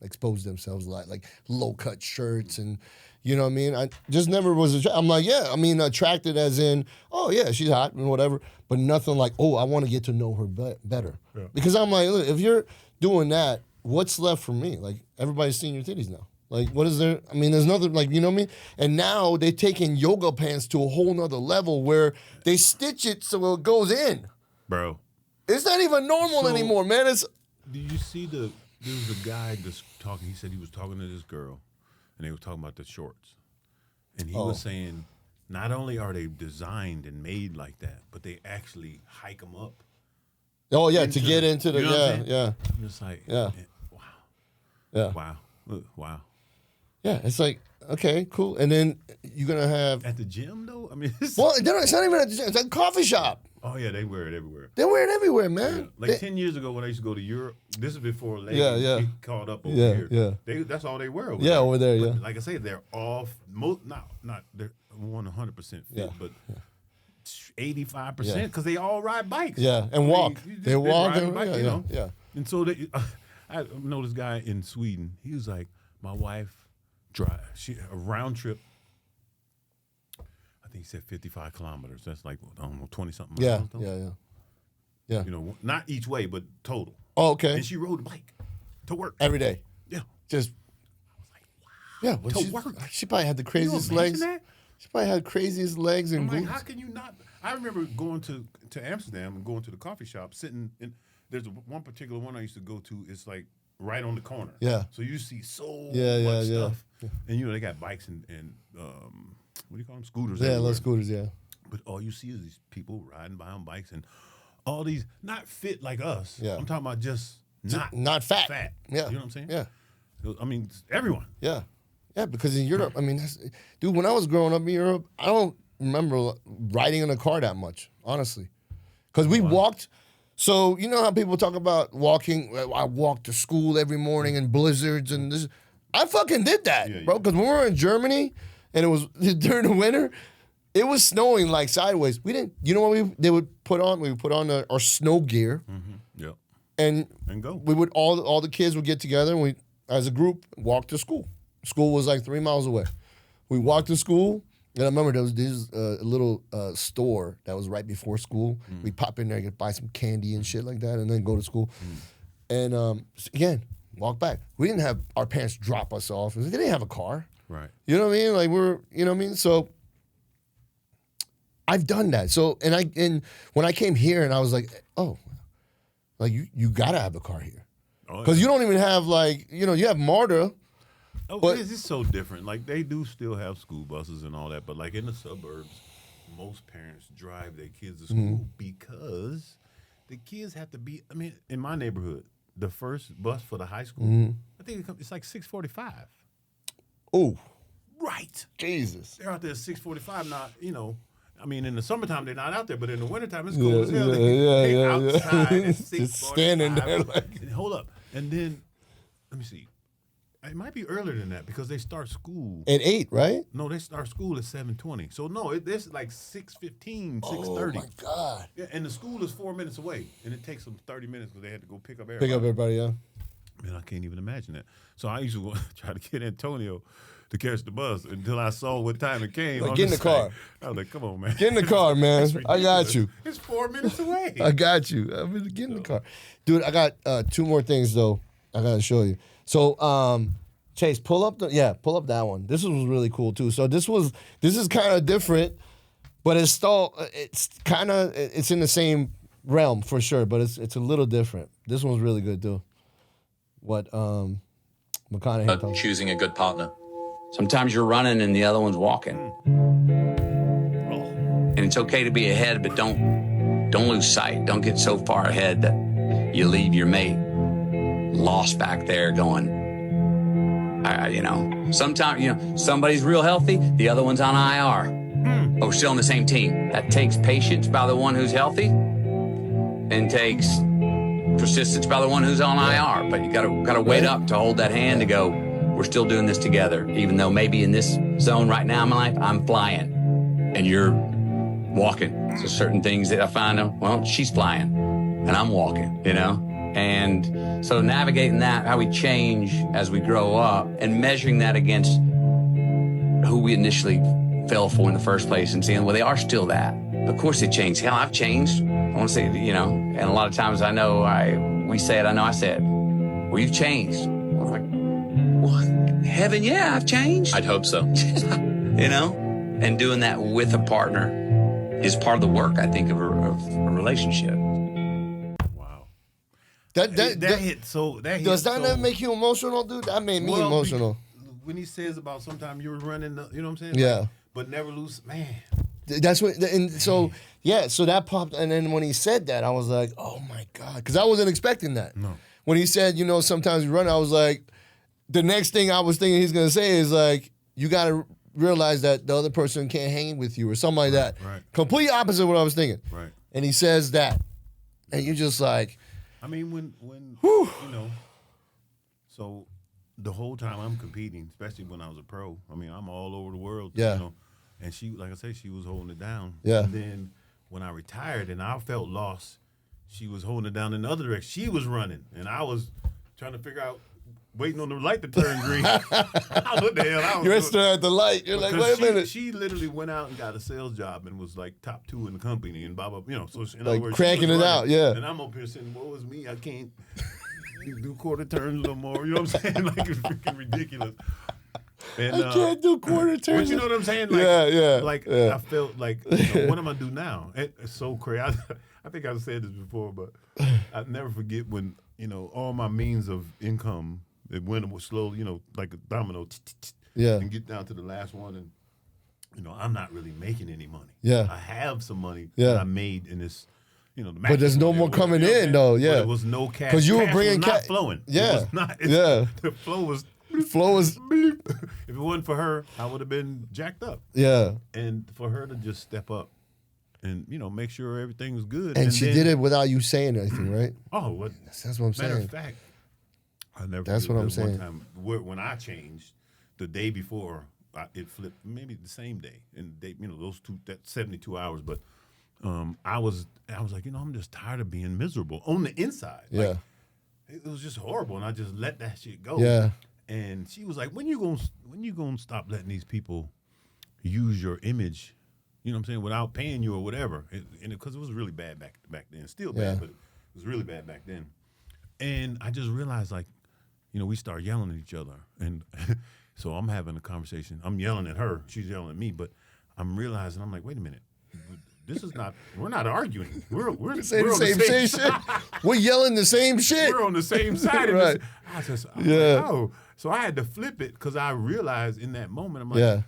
exposed themselves like low cut shirts and you know what I mean. I just never was. I'm like, attracted as in, oh yeah, she's hot and whatever, but nothing like, oh, I want to get to know her better. Yeah. Because I'm like, look, if you're doing that, what's left for me? Like, everybody's seeing your titties now. Like, what is there? I mean, there's nothing, like, you know what I mean? And now they're taking yoga pants to a whole nother level where they stitch it so it goes in. Bro. It's not even normal anymore, man. Do you see there was a guy that's talking, he said he was talking to this girl, and they were talking about the shorts. And he was saying, not only are they designed and made like that, but they actually hike them up. Oh, yeah, to get into the, you know yeah. I'm just like, wow. Yeah. Wow. Yeah, it's like, okay, cool. And then you're going to have... At the gym, though? I mean, it's not even at the gym. It's at a coffee shop. Oh, yeah, they wear it everywhere. They wear it everywhere, man. Yeah. Like 10 years ago when I used to go to Europe, this is before ladies caught up over here. Yeah. That's all they wear over there. Yeah, over there, but like I say, they're all, they're 100% fit, but 85% because they all ride bikes. Yeah, and walk. They walk. And bike, you know? Yeah. And so I know this guy in Sweden. He was like, my wife a round trip. I think he said 55 kilometers. That's like, I don't know, 20-something miles. Yeah. You know, not each way, but total. Oh, okay. And she rode a bike to work. Every day. Yeah. Just. I was like, wow. Yeah. To work. She probably had the craziest legs. That? She probably had craziest legs and I'm like, glutes. how can you not? I remember going to Amsterdam and going to the coffee shop, sitting and there's one particular one I used to go to. It's like right on the corner. Yeah. So you see so Yeah, much yeah, stuff, and you know they got bikes and what do you call them? Scooters. Yeah, everywhere. little scooters. Yeah. But all you see is these people riding by on bikes and all these not fit like us. Yeah. I'm talking about just Not fat. fat. Yeah. You know what I'm saying? Yeah. I mean, everyone. Yeah. Yeah, because in Europe, I mean, dude, when I was growing up in Europe, I don't remember riding in a car that much, honestly. Because we walked. So, you know how people talk about walking? I walked to school every morning in blizzards and this. I fucking did that, bro. Because when we were in Germany and it was during the winter, it was snowing like sideways. We didn't, you know what they would put on? We would put on our snow gear. Mm-hmm. Yep. And go. We would, all the kids would get together and we, as a group, walk to school. School was like 3 miles away. We walked to school. And I remember there was this little store that was right before school. We'd pop in there, buy some candy and shit like that, and then go to school. And again, walk back. We didn't have our parents drop us off. They didn't have a car. Right. You know what I mean? Like you know what I mean? So I've done that. So and when I came here and I was like, oh, like you gotta have a car here. Because you don't even have you have MARTA. Oh, but it's so different. Like they do still have school buses and all that, but like in the suburbs, most parents drive their kids to school because the kids have to be. I mean, in my neighborhood, the first bus for the high school, I think it's like 6:45. Oh, right. Jesus. They're out there at 6:45. Now, you know, I mean, in the summertime they're not out there, but in the wintertime it's cold as hell. They outside at 6:45. Just standing there like. Hold up, and then let me see. It might be earlier than that because they start school At 8, right? No, they start school at 7:20. So no, it's like 6:15, 6:30. Oh my God! Yeah, and the school is 4 minutes away, and it takes them 30 minutes because they had to go pick up Pick up everybody, yeah. Man, I can't even imagine that. So I used to try to get Antonio to catch the bus until I saw what time it came. Like, get in the car. I was like, come on, man. Get in the car, man. I got you. It's 4 minutes away. I got you. I mean, get in the car. Dude, I got 2 more things, though, I got to show you. So, Chase, pull up that one. This one was really cool, too. So this is kind of different, but it's in the same realm for sure, but it's a little different. This one's really good, too. What McConaughey told me. Choosing a good partner. Sometimes you're running and the other one's walking. And it's okay to be ahead, but don't lose sight. Don't get so far ahead that you leave your mate lost back there going, sometimes, somebody's real healthy, the other one's on IR. But we're still on the same team. That takes patience by the one who's healthy and takes persistence by the one who's on IR. But you gotta wait up to hold that hand to go, we're still doing this together. Even though maybe in this zone right now in my life, I'm flying and you're walking. So certain things that I find, well, she's flying and I'm walking, And so navigating that, how we change as we grow up and measuring that against who we initially fell for in the first place and seeing, well, they are still that. Of course they changed. Hell, I've changed. I want to say, and a lot of times I know we say it, I said, well, you've changed. I'm like, what? Heaven, yeah, I've changed. I'd hope so. And doing that with a partner is part of the work, I think, of a relationship. That hit so. That does hit that so, make you emotional, dude? That made me emotional. When he says about sometimes you were running, you know what I'm saying? Yeah. Like, but never lose, man. That's what, and so so that popped, and then when he said that, I was like, oh my God, because I wasn't expecting that. No. When he said, sometimes you run, I was like, the next thing I was thinking he's gonna say is like, you gotta realize that the other person can't hang with you or something like that. Right. Complete opposite of what I was thinking. Right. And he says that, and you're just like. I mean, when so the whole time I'm competing, especially when I was a pro, I mean, I'm all over the world. Yeah. And she, like I say, she was holding it down. Yeah. And then when I retired and I felt lost, she was holding it down in the other direction. She was running, and I was trying to figure out, waiting on the light to turn green. What the hell? I was You're still at the light. You're like, wait a minute. She literally went out and got a sales job and was like top 2 in the company and blah, blah, So in Like other words, cranking she was it out, running, yeah. And I'm up here saying, what was me? I can't do quarter turns a little more. You know what I'm saying? Like, it's freaking ridiculous. And, I can't do quarter turns. But you know what I'm saying? Like, yeah. Like, I felt like, what am I do now? It's so crazy. I think I've said this before, but I never forget when, all my means of income, it went slow, like a domino, and get down to the last one, and I'm not really making any money. Yeah. I have some money Yeah. that I made in this, the But there's no more coming in, though. Yeah. But it was no cash. Because you were Cash bringing was not flowing. Yeah. It was not. The flow was. If it wasn't for her, I would have been jacked up. Yeah. And for her to just step up and, make sure everything was good. And she then, did it without you saying anything, right? Oh, what? That's what I'm saying. Matter of fact, I never. That's what I'm saying. One time when I changed, the day before, it flipped. Maybe the same day, and they, that 72 hours. But I was like, I'm just tired of being miserable on the inside. Yeah. Like, it was just horrible, and I just let that shit go. Yeah. And she was like, when you gonna stop letting these people use your image, you know what I'm saying, without paying you or whatever? And because it was really bad back then, still bad, but it was really bad back then. And I just realized, like, we start yelling at each other, and so I'm having a conversation. I'm yelling at her, she's yelling at me, but I'm realizing, I'm like, wait a minute. This is not. We're not arguing. We're saying we're the on same shit. We're yelling the same shit. We're on the same side. Right. I was Yeah. like, oh. So I had to flip it because I realized in that moment, I'm like, Yeah.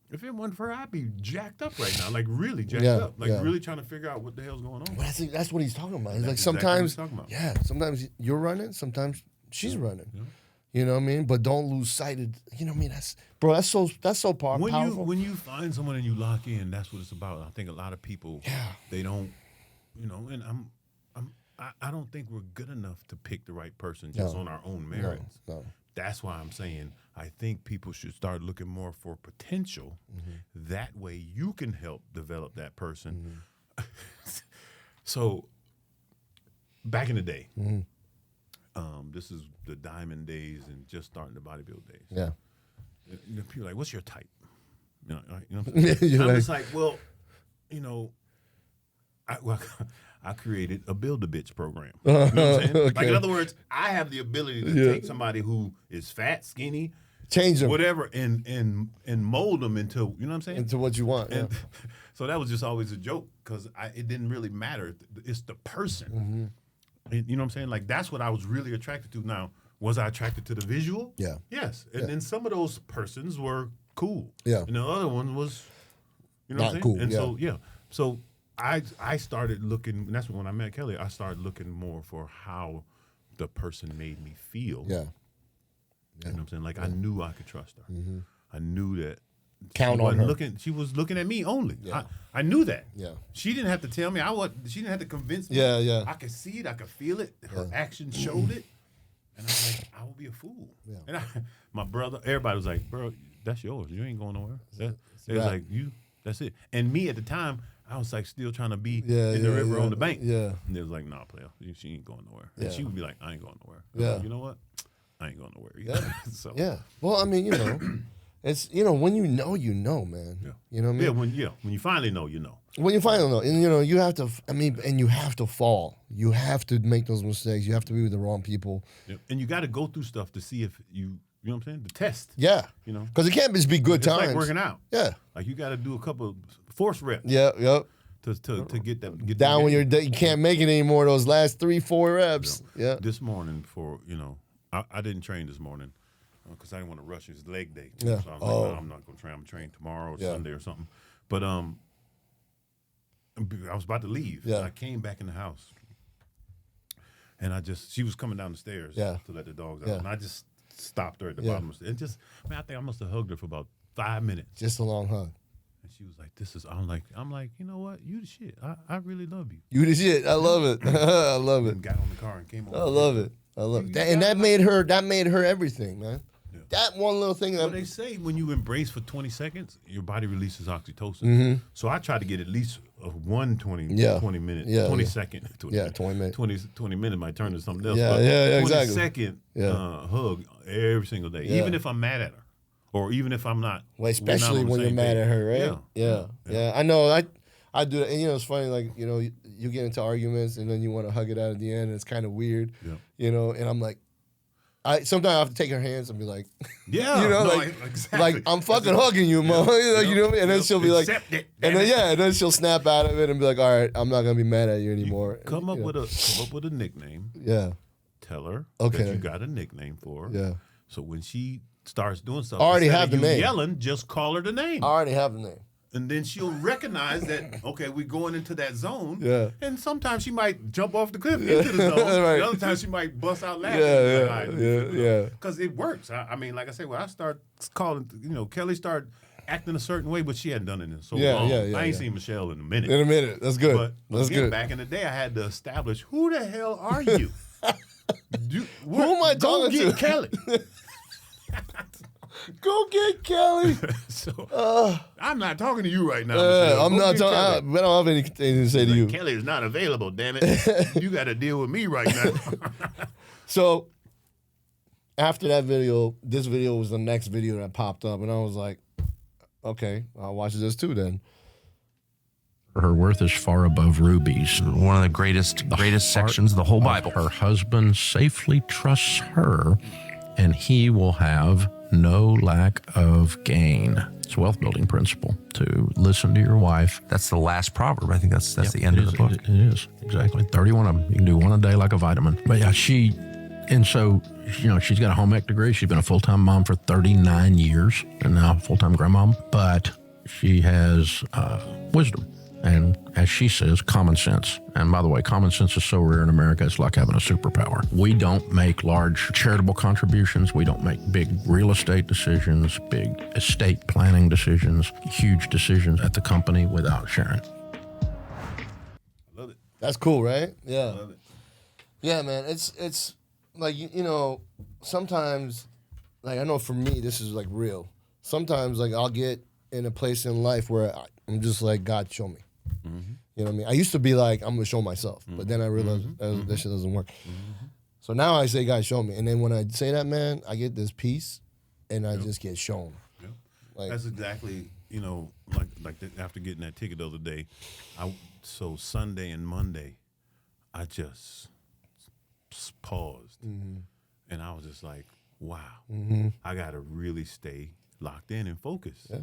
if it wasn't for her, I'd be jacked up right now, like really jacked Yeah, up, like yeah. really trying to figure out what the hell's going on. But I think that's what he's talking about. He's like, That's exactly what sometimes, he's talking about. yeah, sometimes you're running, sometimes she's running. Yeah. You know what I mean? But don't lose sight of, you know what I mean? That's so powerful. When you find someone and you lock in, that's what it's about. I think a lot of people, they don't, and I don't think we're good enough to pick the right person just on our own merits. No. That's why I'm saying I think people should start looking more for potential. Mm-hmm. That way you can help develop that person. Mm-hmm. So back in the day, this is the diamond days and just starting the bodybuild days. Yeah. People are like, what's your type? You know what I'm saying? I'm just like, well, I created a Build-A-Bitch program. You know what I'm saying? Okay. Like, in other words, I have the ability to take somebody who is fat, skinny, change them, whatever, and mold them into, you know what I'm saying? Into what you want. And so that was just always a joke because it didn't really matter. It's the person. Mm-hmm. And, you know what I'm saying? Like, that's what I was really attracted to. Now, was I attracted to the visual? Yeah. Yes. And then some of those persons were cool. Yeah. And the other one was, Not what I'm saying? cool, And yeah. So I started looking, and that's when I met Kelly, I started looking more for how the person made me feel. Yeah. You know what I'm saying? Like, I knew I could trust her. Mm-hmm. I knew that. Count she on her. She was looking at me only. Yeah. I knew that. Yeah. She didn't have to tell me. She didn't have to convince me. Yeah. I could see it. I could feel it. Her actions showed it. And I was like, I will be a fool. Yeah. And my brother, everybody was like, bro, that's yours. You ain't going nowhere. They was like, that's it. And me at the time, I was like still trying to be in the river on the bank. Yeah. And they was like, nah, player, she ain't going nowhere. Yeah. And she would be like, I ain't going nowhere. Yeah. Like, you know what? I ain't going nowhere either. Yeah. So Yeah. Well, I mean, it's, when you know, man. Yeah. You know what I mean? When you finally know, you know. When you finally know, and you have to, and you have to fall. You have to make those mistakes. You have to be with the wrong people. Yeah. And you got to go through stuff to see if you know what I'm saying? The test. Yeah. Because it can't just be good it's times. It's like working out. Yeah. Like you got to do a couple force reps. Yeah, yep. To get that. Get down when you you can't make it anymore, those last 3-4 reps. Yeah. This morning I didn't train this morning because I didn't want to rush. It's leg day. Yeah. So I was like, no, I'm not going to train. I'm train tomorrow or Sunday or something. But I was about to leave. Yeah. And I came back in the house. And she was coming down the stairs to let the dogs out. Yeah. And I just stopped her at the bottom of the stairs. And I think I must have hugged her for about 5 minutes. Just a long hug. And she was like, I'm like, you know what? You the shit. I really love you. You the shit. I love it. I love it. And got on the car and came over. I love it. And that made her everything, man. Yeah. That one little thing. Well, they say when you embrace for 20 seconds, your body releases oxytocin. Mm-hmm. So I try to get at least 20 minutes, 20 second. 20 minutes. 20 minutes might turn to something else. Yeah, but exactly. 20-second hug every single day, even if I'm mad at her. Or even if I'm not. Well, especially when you're mad at her, right? Yeah. I know. I do it. And, it's funny, like, you get into arguments and then you want to hug it out at the end. And it's kind of weird, and I'm like, sometimes I have to take her hands and be like, Yeah, you know, no, like, exactly. like I'm fucking hugging you, mom. Like, you know what I mean? And then she'll be like, Accept it, and then and then she'll snap out of it and be like, all right, I'm not gonna be mad at you anymore. Come up with a nickname. Yeah. Tell her Okay. that you got a nickname for her. Yeah. So when she starts doing stuff, I already instead have of the you name. yelling, just call her the name. I already have the name. And then she'll recognize that, okay, we're going into that zone. Yeah. And sometimes she might jump off the cliff into the zone. Right. The other time she might bust out laughing. Yeah. Because it works. I mean, like I said, when I start calling, Kelly started acting a certain way, but she hadn't done it in so long. I ain't seen Michelle in a minute. In a minute. That's good. But That's again, good. back in the day, I had to establish, who the hell are you? Who am I Go talking get to? Kelly. Go get Kelly. So I'm not talking to you right now. I'm not talking. I don't have anything to say to you. Kelly is not available. Damn it! You got to deal with me right now. So after that video, this video was the next video that popped up, and I was like, okay, I'll watch this too then. Her worth is far above rubies. One of the greatest sections of the whole Bible. Her husband safely trusts her, and he will have no lack of gain. It's a wealth building principle to listen to your wife. That's the last proverb. I think that's the end of the book. It is, exactly. 31 of them. You can do one a day like a vitamin. But yeah, she's got a home ec degree. She's been a full-time mom for 39 years and now a full-time grandmom. But she has wisdom. And as she says, common sense. And by the way, common sense is so rare in America, it's like having a superpower. We don't make large charitable contributions. We don't make big real estate decisions, big estate planning decisions, huge decisions at the company without sharing. Love it. That's cool, right? Yeah. Love it. Yeah, man. It's like, sometimes, like, I know for me, this is like real. Sometimes, like, I'll get in a place in life where I'm just like, God, show me. Mm-hmm. You know what I mean? I used to be like, I'm going to show myself. But then I realized that shit doesn't work. So now I say, God, show me. And then when I say that, man, I get this peace and I just get shown. Yep. Like, That's exactly, after getting that ticket the other day, so Sunday and Monday, I just paused. And I was just like, wow, I got to really stay locked in and focused. Yeah.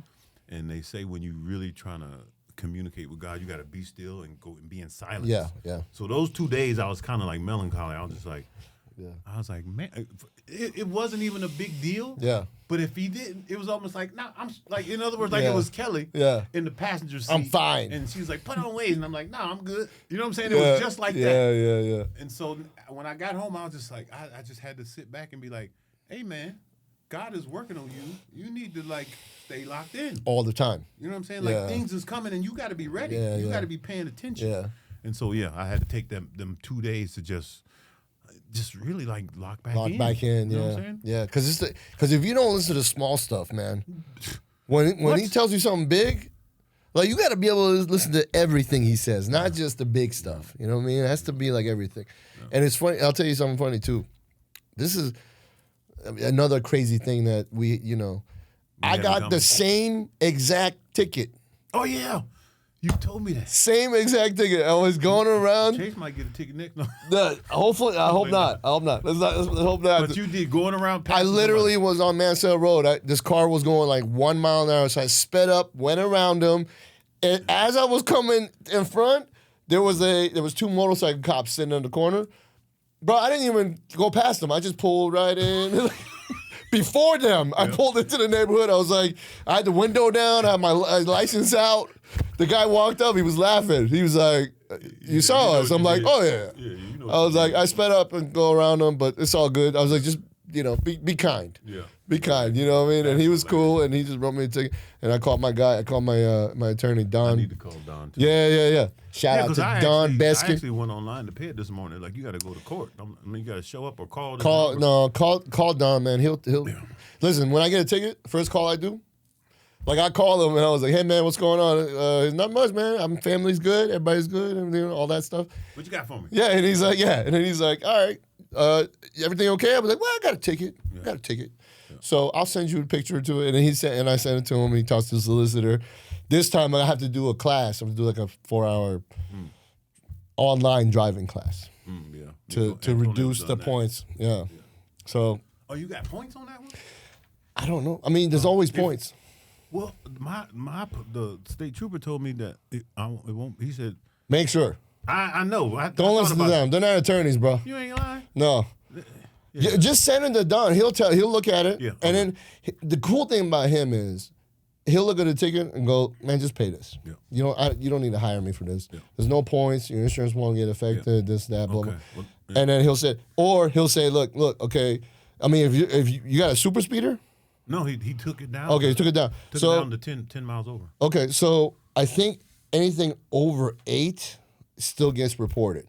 And they say when you really trying to communicate with God, you got to be still and go and be in silence. Yeah, yeah. So those 2 days, I was kind of like melancholy. I was just like, I was like, man, it wasn't even a big deal. Yeah. But if he didn't, it was almost like, I'm like, in other words, like it was Kelly in the passenger seat. I'm fine. And she's like, put on waves. And I'm like, no, I'm good. You know what I'm saying? It was just like that. Yeah. And so when I got home, I was just like, I just had to sit back and be like, hey, man, God is working on you. You need to stay locked in All the time. You know what I'm saying? Like things is coming and you got to be ready. You got to be paying attention. Yeah. And so I had to take them 2 days to just really lock back in. Lock back in, You know yeah. what I'm saying? Yeah, because if you don't listen to small stuff, man, when he tells you something big, like, you got to be able to listen to everything he says, not just the big stuff. You know what I mean? It has to be like everything. And it's funny. I'll tell you something funny too. This is another crazy thing that I got the same exact ticket. Oh, yeah. You told me that. Same exact ticket. I was going around. Chase might get a ticket next. No. Hopefully, I hope not. I hope not. Let's hope not. But you did going around. I literally was on Mansell Road. This car was going like 1 mile an hour, so I sped up, went around him, and as I was coming in front, there was 2 motorcycle cops sitting in the corner. Bro, I didn't even go past them. I just pulled right in. Before them, I pulled into the neighborhood. I was like, I had the window down, I had my license out. The guy walked up, he was laughing. He was like, you saw us. I'm like, oh yeah. I was like, I sped up and go around him, but it's all good. I was like, just, be kind. Yeah. Be kind, you know what I mean? And he was cool, and he just wrote me a ticket. And I called my guy. I called my my attorney, Don. I need to call Don, too. Yeah. Shout out to Don Beskin. I actually went online to pay it this morning. Like, you got to go to court. You got to show up or call. Call Don, man. He'll listen. When I get a ticket, first call I do, like, I call him and I was like, hey man, what's going on? It's not much, man. Family's good, everybody's good, everything, all that stuff. What you got for me? Yeah, and he's like, and then he's like, all right, everything okay? I was like, well, I got a ticket. So I'll send you a picture to it. And I sent it to him, and he talks to the solicitor. This time I have to do a class. I'm going to do like a 4-hour online driving class to reduce the points. Yeah. So Oh, you got points on that one? I don't know. I mean, there's always points. Well, the state trooper told me that it won't. He said, Make sure. I know. Don't listen to them. They're not attorneys, bro. You ain't lying. No. Yeah, just send him to Don. He'll look at it. Yeah. And then the cool thing about him is he'll look at the ticket and go, man, just pay this. Yeah. You don't need to hire me for this. Yeah. There's no points. Your insurance won't get affected. This, that, blah, Okay. blah. Well, yeah. And then he'll say, look, okay. I mean, if you got a super speeder. No, he took it down. Okay, he took it down. Took it down to 10 miles over. Okay, so I think anything over 8 still gets reported.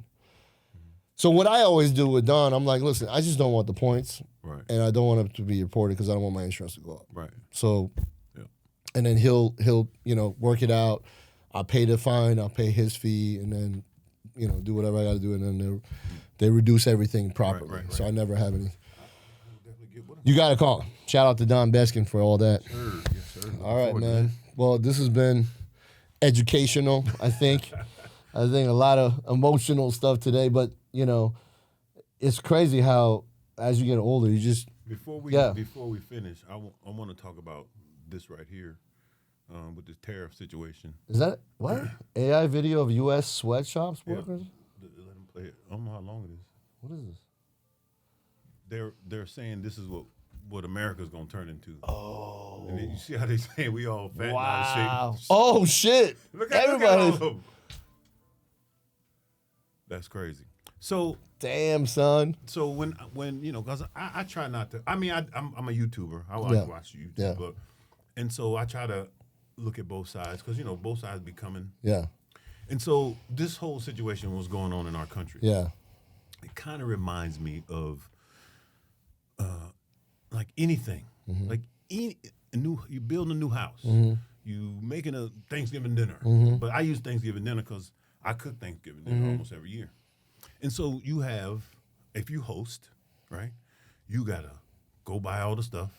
So what I always do with Don, I'm like, listen, I just don't want the points, Right. and I don't want it to be reported because I don't want my insurance to go up. Right. So, Yeah. and then he'll work it out. I'll pay the fine, I'll pay his fee, and then do whatever I got to do, and then they reduce everything properly. Right. So I never have any. You got to call him. Shout out to Don Beskin for all that. Sure. Yes, sir. All right, man. Well, this has been educational, I think. I think a lot of emotional stuff today, but it's crazy how as you get older, you just Before we finish, I want to talk about this right here with this tariff situation. is that what AI video of U.S. sweatshops workers? Let them play it. I don't know how long it is. What is this? They're saying this is what America's gonna turn into. Oh, and then you see how they saying we all fat and out of shape. Oh shit! Look at all Everybody, of them. That's crazy. So damn son. So when because I try not to. I mean, I'm a YouTuber. I like to watch YouTube, Yeah. And so I try to look at both sides because both sides be coming. Yeah, And so this whole situation was going on in our country. yeah, It kind of reminds me of like anything, like you building a new house, you making a Thanksgiving dinner. But I use Thanksgiving dinner because I cook Thanksgiving dinner almost every year. And so if you host, right, you gotta go buy all the stuff,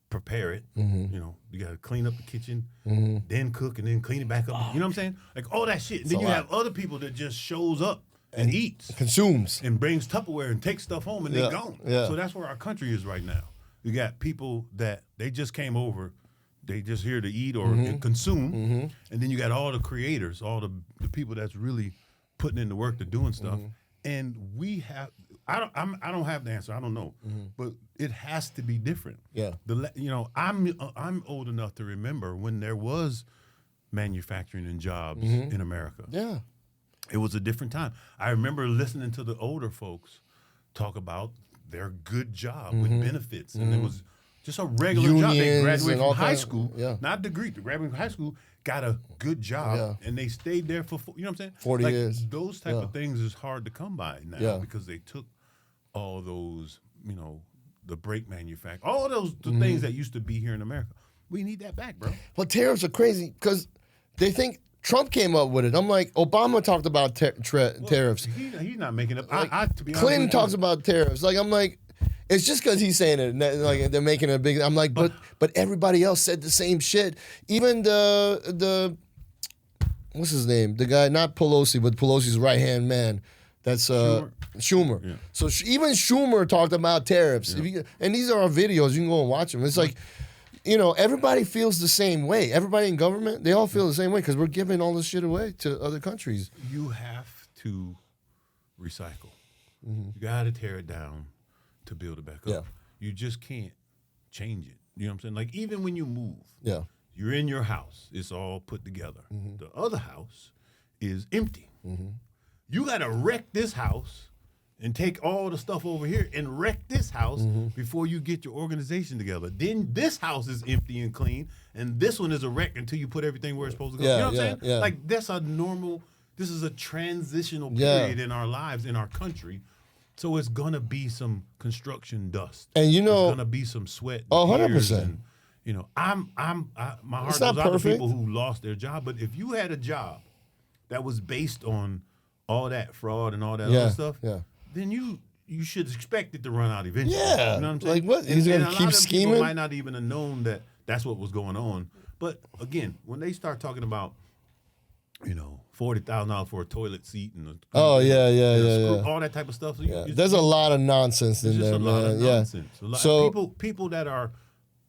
prepare it. You gotta clean up the kitchen, then cook, and then clean it back up. You know what I'm saying? Like all that shit. And then you have other people that just shows up and eats. consumes. And brings Tupperware and takes stuff home and they gone. Yeah. So that's where our country is right now. You got people that they just came over, they just here to eat or consume, and then you got all the creators, all the people that's really putting in the work to doing stuff. And we have, I don't have the answer. I don't know, but it has to be different. Yeah. I'm old enough to remember when there was manufacturing and jobs in America. Yeah. It was a different time. I remember listening to the older folks talk about their good job with benefits, and it was just a regular job. They Unions graduated and from all high kinds- school, yeah. not degree. They graduated from high school, got a good job, Yeah. and they stayed there for 40 years. Those type of things is hard to come by now because they took all those, the brake manufacturing, all those things that used to be here in America. We need that back, bro. But tariffs are crazy because they think Trump came up with it. I'm like, Obama talked about tariffs. He's not making up. To be honest Clinton with talks you, about tariffs. Like, I'm like, it's just because he's saying it. Like, they're making a big. I'm like, but everybody else said the same shit. Even the what's his name? The guy, not Pelosi, but Pelosi's right hand man. That's Schumer. Yeah. So even Schumer talked about tariffs. Yeah. And these are our videos. You can go and watch them. It's like, everybody feels the same way. Everybody in government, they all feel the same way because we're giving all this shit away to other countries. You have to recycle. You got to tear it down to build it back up. Yeah. You just can't change it. You know what I'm saying? Like even when you move, Yeah. you're in your house. It's all put together. The other house is empty. You got to wreck this house and take all the stuff over here and wreck this house before you get your organization together. Then this house is empty and clean, and this one is a wreck until you put everything where it's supposed to go. Yeah, you know what I'm yeah, saying? yeah. Like that's a normal. This is a transitional Yeah. period in our lives, in our country. So it's gonna be some construction dust, And it's gonna be some sweat. and 100%. tears and, my heart It's goes not out to perfect. people who lost their job. But if you had a job that was based on all that fraud and all that Yeah, other stuff, yeah. then you should expect it to run out eventually. Yeah, You know what I'm saying? like what? He's And gonna a lot keep of them scheming? People might not even have known that that's what was going on. But again, when they start talking about $40,000 for a toilet seat and Oh, yeah, all that type of stuff. So There's a lot of nonsense in there, a lot man. of nonsense. A lot, So people that are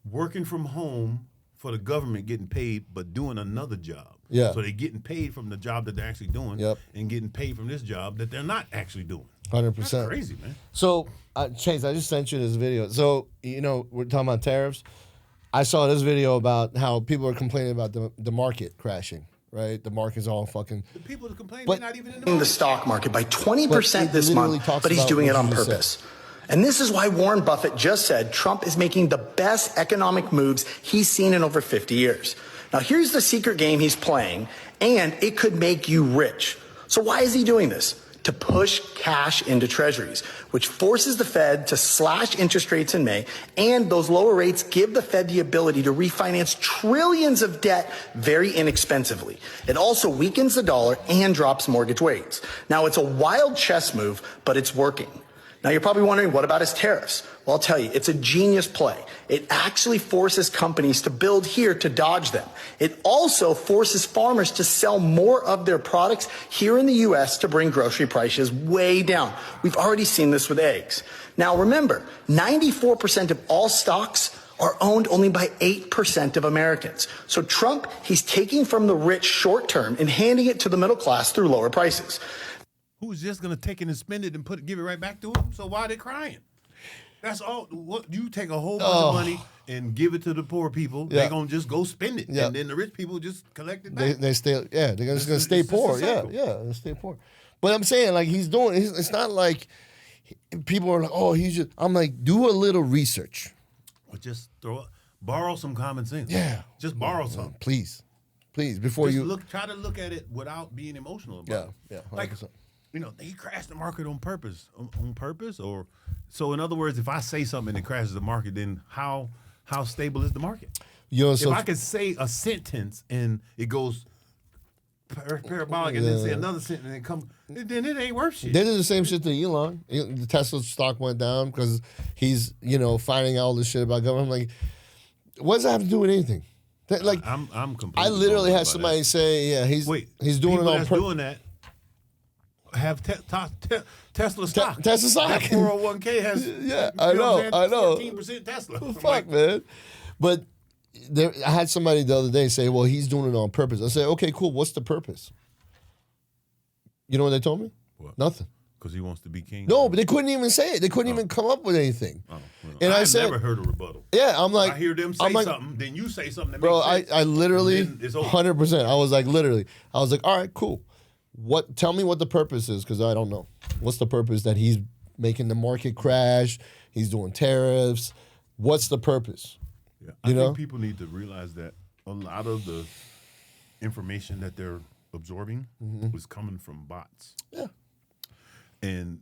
working from home for the government getting paid, but doing another job. Yeah. So they're getting paid from the job that they're actually doing, and getting paid from this job that they're not actually doing. 100%. That's crazy, man. So, Chase, I just sent you this video. So, we're talking about tariffs. I saw this video about how people are complaining about the market crashing, right? The market's all fucking... The people that complain, But- they're not even In the stock market by 20% this month, but he's doing it on purpose. And this is why Warren Buffett just said Trump is making the best economic moves he's seen in over 50 years. Now, here's the secret game he's playing, and it could make you rich. So why is he doing this? To push cash into treasuries, which forces the Fed to slash interest rates in May, and those lower rates give the Fed the ability to refinance trillions of debt very inexpensively. It also weakens the dollar and drops mortgage rates. Now, it's a wild chess move, but it's working. Now, you're probably wondering, what about his tariffs? Well, I'll tell you, it's a genius play. It actually forces companies to build here to dodge them. It also forces farmers to sell more of their products here in the U.S. to bring grocery prices way down. We've already seen this with eggs. Now, remember, 94% of all stocks are owned only by 8% of Americans. So Trump, he's taking from the rich short term and handing it to the middle class through lower prices. Who's just gonna take it and spend it and give it right back to them? So why are they crying? That's all. What you take a whole bunch of money and give it to the poor people? Yeah. They're gonna just go spend it, Yeah. and then the rich people just collect it back. They stay, they're just gonna stay poor. just a cycle. They stay poor. But I'm saying, like, it's not like people are like, oh, he's just. I'm like, do a little research. Or just borrow some common sense. Yeah. Just borrow some. Please, before Just you try to look at it without being emotional about it. Yeah, Like, 100%. he crashed the market on purpose. On purpose, or so. In other words, if I say something and it crashes the market, then how stable is the market? If I could say a sentence and it goes parabolic, and then say another sentence and it come, then it ain't worth shit. They did the same shit to Elon. The Tesla stock went down because he's, finding out all this shit about government. I'm like, what does that have to do with anything? Like, I'm completely. I literally had about somebody that. say, he's doing it people on that's purpose. doing that have Tesla stock. Tesla stock. That 401k has. Yeah, I know. 14% Tesla. Fuck, man. But I had somebody the other day say, well, he's doing it on purpose. I said, okay, cool. What's the purpose? You know what they told me? What? Nothing. Because he wants to be king. No, but they couldn't even say it. They couldn't even come up with anything. Oh, well, And I I've said, never heard a rebuttal. yeah, I'm like, I hear them say something, then you say something that bro, makes sense. I literally, and then it's over. 100%. I was like, all right, cool. Tell me what the purpose is, because I don't know. What's the purpose that he's making the market crash? He's doing tariffs. What's the purpose? Yeah, I think people need to realize that a lot of the information that they're absorbing is coming from bots. Yeah. And,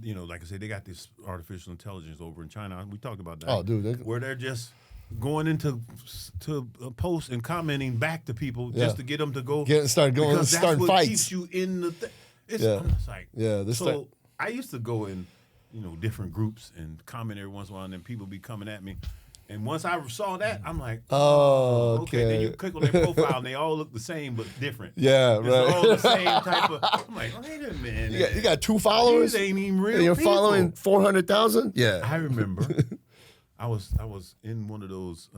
like I said, they got this artificial intelligence over in China. We talked about that. Oh, dude. Where they're just going into posts and commenting back to people just to get them to go. Start going, because start that's what fights. keeps you in the thing. Yeah. I'm just like, so I used to go in, different groups and comment every once in a while, and then people be coming at me. And once I saw that, I'm like, oh, okay. Then you click on their profile, and they all look the same but different. Yeah, It's right. all the same type of. I'm like, wait a minute. You got 2 followers? These ain't even real And you're people. following 400,000? Yeah. I remember. I was in one of those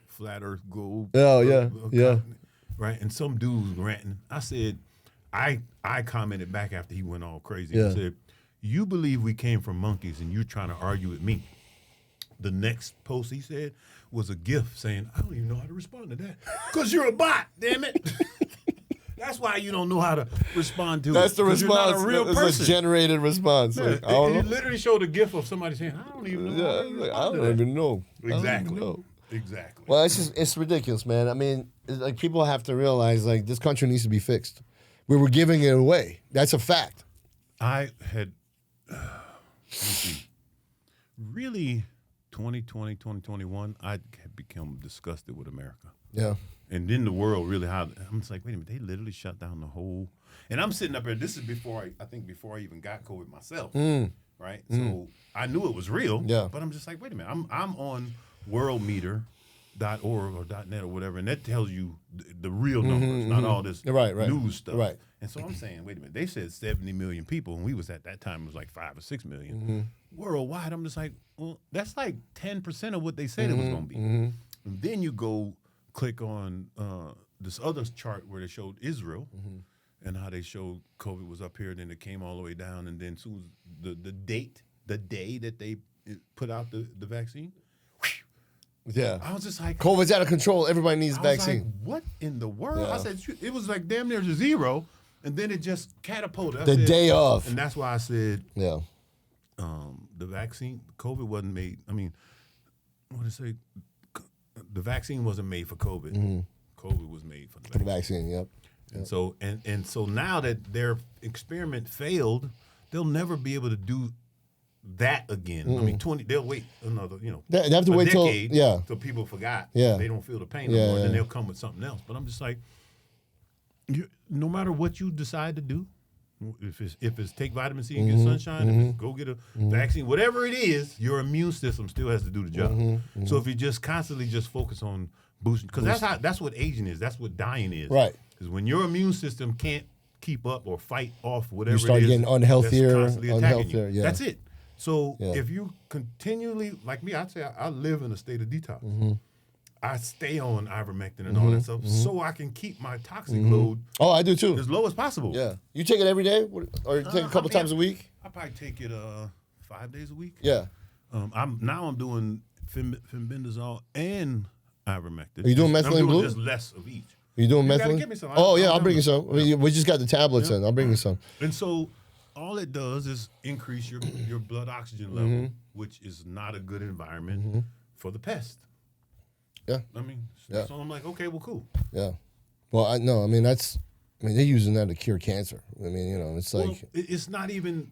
flat Earth gold. Oh, yeah. Right, and some dude was ranting. I said, I commented back after he went all crazy. Yeah. I said, "You believe we came from monkeys, and you're trying to argue with me." The next post he said was a GIF saying, "I don't even know how to respond to that because you're a bot, damn it." That's why you don't know how to respond to That's it. the 'cause response. You're not a real It's person. a generated response. Yeah, Like, I don't it know. literally showed a GIF of somebody saying, "I don't even know." how to Yeah, respond I to don't that." even know. Exactly. Exactly. Well, it's ridiculous, man. I mean, like, people have to realize, like, this country needs to be fixed. We were giving it away. That's a fact. I had, let me see, really 2020, 2021, I had become disgusted with America. Yeah. And then the world really, I'm just like, wait a minute, they literally shut down the whole, and I'm sitting up here, this is before I even got COVID myself, right? So I knew it was real, Yeah. but I'm just like, wait a minute, I'm on World Meter, .org or .net or whatever, and that tells you the real numbers, not all this news stuff. Right. And so I'm saying, wait a minute, they said 70 million people, and we was at that time, it was like 5 or 6 million. Worldwide, I'm just like, well, that's like 10% of what they said it was going to be. And then you go click on this other chart where they showed Israel and how they showed COVID was up here, then it came all the way down, and then soon the day that they put out the vaccine. Yeah. I was just like, COVID's out of control. Everybody needs vaccine. Like, what in the world? Yeah. I said, it was like damn near to zero, and then it just catapulted. The day of. And that's why I said, yeah. The vaccine, COVID wasn't made. I mean, what did I say? The vaccine wasn't made for COVID. COVID was made for the vaccine. Yep. And so so now that their experiment failed, they'll never be able to do that again. I mean, they'll wait another, They have to wait decade till people forgot. Yeah. They don't feel the pain no more. Then they'll come with something else. But I'm just like, no matter what you decide to do, if it's take vitamin C and get sunshine, if it's go get a vaccine, whatever it is, your immune system still has to do the job. So if you just constantly just focus on boosting, because that's what aging is. That's what dying is. Right. Because when your immune system can't keep up or fight off whatever You start it is getting unhealthier, that's constantly attacking you. yeah. That's it. So if you continually, like me, I'd say I live in a state of detox. I stay on ivermectin and all that stuff so I can keep my toxic load I do too. as low as possible. Yeah. You take it every day? Or you take it a couple times a week? I probably take it 5 days a week. Yeah. I'm doing fenbendazole and ivermectin. Are you doing I'm methylene doing blue? just less of each. Are you doing You gotta methylene? give me some. I'll bring you some. We just got the tablets in. I'll bring you some. And so all it does is increase your blood oxygen level, which is not a good environment for the pest. Yeah. I mean, so I'm like, okay, well, cool. Yeah. Well, they're using that to cure cancer. I mean, it's like. Well, it's not even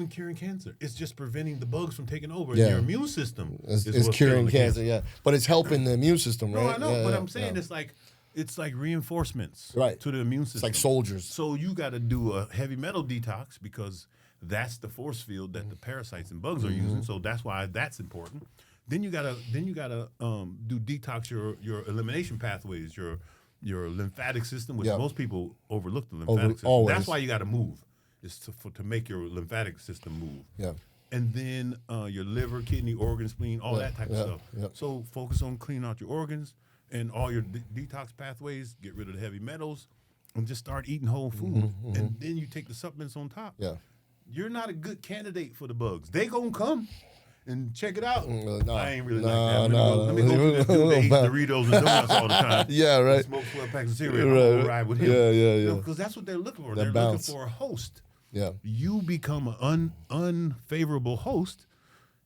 curing cancer. It's just preventing the bugs from taking over. Yeah. And your immune system is It's curing cancer, yeah. But it's helping the immune system, right? No, I know, Yeah, but yeah, I'm saying it's like reinforcements to the immune system. It's like soldiers. So you got to do a heavy metal detox because that's the force field that the parasites and bugs are using. So that's why that's important. Then you gotta do detox your elimination pathways, your lymphatic system, which most people overlook the lymphatic system. Always. That's why you got to move, is to make your lymphatic system move. Yeah. And then your liver, kidney, organ, spleen, all that type of stuff. Yeah. So focus on cleaning out your organs and all your detox pathways. Get rid of the heavy metals, and just start eating whole food. And then you take the supplements on top. Yeah. You're not a good candidate for the bugs. They gonna come and check it out. No. I ain't really like that. Let me go to this dude that eats Doritos and donuts all the time. Yeah, right. Smoke 12 packs of cereal. I'll ride with him. Yeah. Because that's what they're looking for. That They're bounce. looking for a host. Yeah. You become an unfavorable host,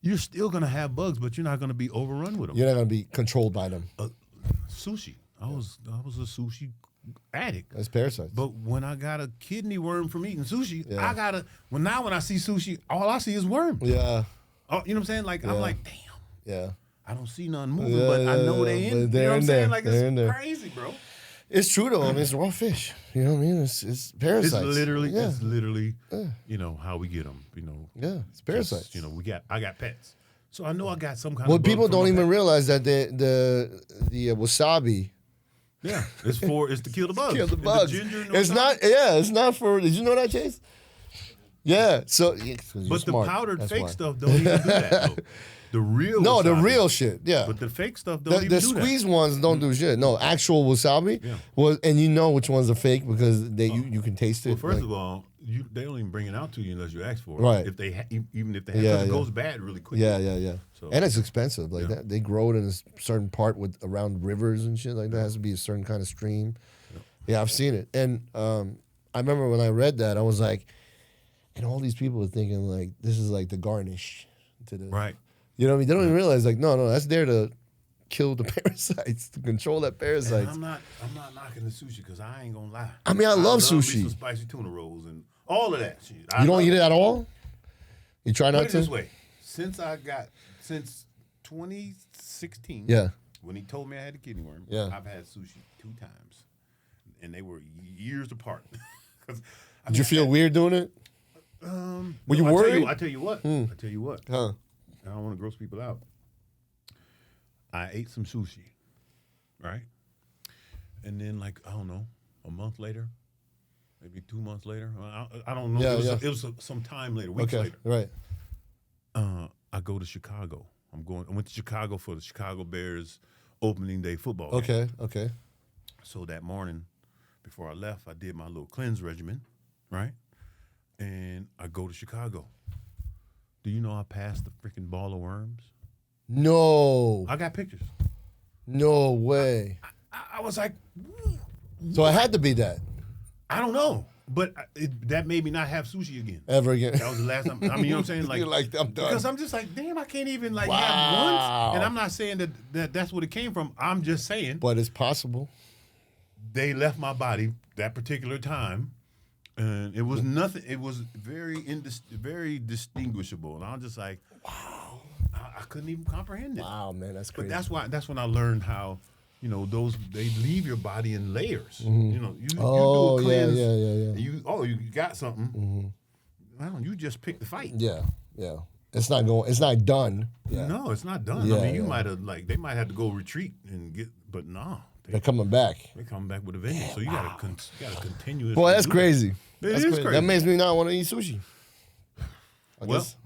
you're still gonna have bugs, but you're not gonna be overrun with them. You're not going to be controlled by them. Sushi. I was a sushi addict. That's parasites. But when I got a kidney worm from eating sushi, Yeah. when I see sushi, all I see is worm. Yeah. Oh, you know what I'm saying? Like I'm like, damn. Yeah. I don't see none moving, but I know they in. But they're You know what I'm in saying? there. Like They're in it's there. crazy, bro. It's true though. I mean, it's raw fish. You know what I mean? It's parasites. It's literally, how we get them. Yeah, it's parasites. Just, I got pets, so I know I got some kind Well, of. bug people from don't my even pet. realize that the wasabi Yeah, it's to kill the bugs. kill the And bugs. ginger and It's wasabi. not. Yeah, it's not for. Did you know that, Chase? Yeah. So, But the powdered fake stuff don't even do that. Though. The real the wasabi. real shit. Yeah. But the fake stuff don't even The do squeezed ones don't do shit. No, actual wasabi was, and you know which ones are fake because you can taste it. Well, first of all, they don't even bring it out to you unless you ask for it. Right. If they even if they have, because it goes bad really quick. Yeah. So, And it's expensive. Like that, they grow it in a certain part around rivers and shit. Like that has to be a certain kind of stream. Yeah, I've seen it, and I remember when I read that, I was like, and all these people are thinking like this is like the garnish to the right. You know what I mean? They don't even realize like no, that's there to kill the parasites, to control that parasites. And I'm not knocking the sushi because I ain't gonna lie. I mean, I love me sushi. some spicy tuna rolls and all of that shit. You don't eat it at all? You try Put not it to? this way, since 2016. Yeah. When he told me I had a kidney worm, Yeah. I've had sushi 2 times, and they were years apart. Did you feel weird doing it? Were you worried? I tell you what. I tell you what. Huh. I don't want to gross people out. I ate some sushi. right? And then like I don't know, a month later, maybe 2 months later, I don't know. Yeah, it was some time later, weeks later. Right. I go to Chicago. I went to Chicago for the Chicago Bears opening day football game. Okay. Okay. So that morning, before I left, I did my little cleanse regimen, right? And I go to Chicago. Do you know I passed the freaking ball of worms? No. I got pictures. No way. I was like, So it had to be that. I don't know. But that made me not have sushi again. Ever again. That was the last time. I mean, you know what I'm saying? Like, You're like, I'm done. Because I'm just like, damn, I can't even like Wow. have once. And I'm not saying that's what it came from. I'm just saying. But it's possible. They left my body that particular time. And it was nothing. It was very distinguishable. And I was just like, wow. I couldn't even comprehend it. Wow, man, that's crazy. But that's when I learned how, you know, they leave your body in layers. Mm-hmm. You know, you do Oh, a cleanse. yeah. You got something. Mm-hmm. Well, you just picked the fight. Yeah. Yeah. It's not done. Yeah. No, it's not done. Yeah, I mean, you yeah. might have they might have to go retreat and but no, They're coming back. they come back with a vengeance. So you gotta continue. Boy, that's crazy. It is crazy. That makes me not want to eat sushi. I guess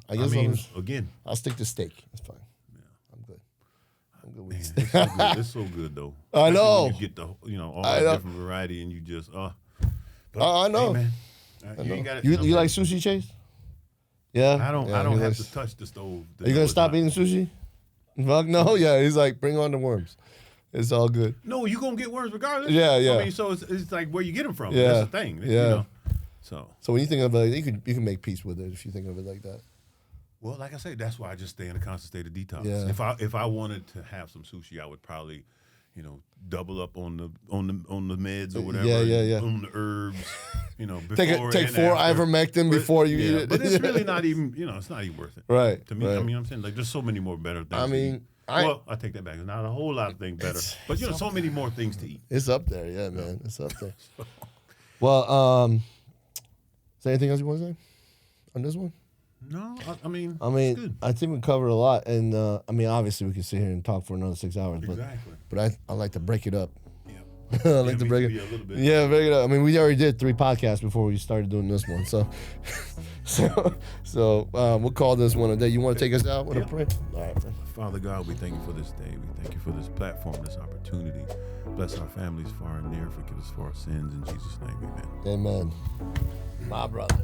again, I'll stick to steak. That's fine. Yeah. I'm good. I'm good with man, steak. it's so good. It's so good though. I Especially know. when you get all I the know. different variety and you just but, I know. Hey, man, I you know. ain't gotta, You like sushi, Chase? Yeah. I don't Yeah, have he to likes- touch the stove. Are you gonna stop eating sushi? Fuck no. Yeah. He's like, bring on the worms. It's all good. No, you gonna get worms regardless. Yeah, yeah. I mean, so it's like where you get them from. Yeah. That's the thing. Yeah. You know? So when you think of it, you can make peace with it if you think of it like that. Well, like I say, that's why I just stay in a constant state of detox. Yeah. If I wanted to have some sushi, I would probably, you know, double up on the meds or whatever. Yeah. On the herbs, you know, before Take and 4 after. ivermectin before you eat it. But it's really not even, you know, it's not even worth it. Right. To me, right. I mean, I'm saying like there's so many more better things. I to mean, eat. I take that back. There's not a whole lot of things better, but you know, so many more things to eat. It's up there, yeah, man. It's up there. Well, is there anything else you want to say on this one? No, I mean, I mean, it's good. I think we covered a lot, and I mean, obviously, we could sit here and talk for another 6 hours, Exactly. but I like to break it up. Yeah. I like to me break too, it. yeah, a little bit. Yeah, break it up. I mean, we already did 3 podcasts before we started doing this one, so we'll call this one a day. You want to take us out with a prayer? All right, man. Father God, we thank you for this day. We thank you for this platform, this opportunity. Bless our families far and near. Forgive us for our sins. In Jesus' name, amen. Amen. My brother.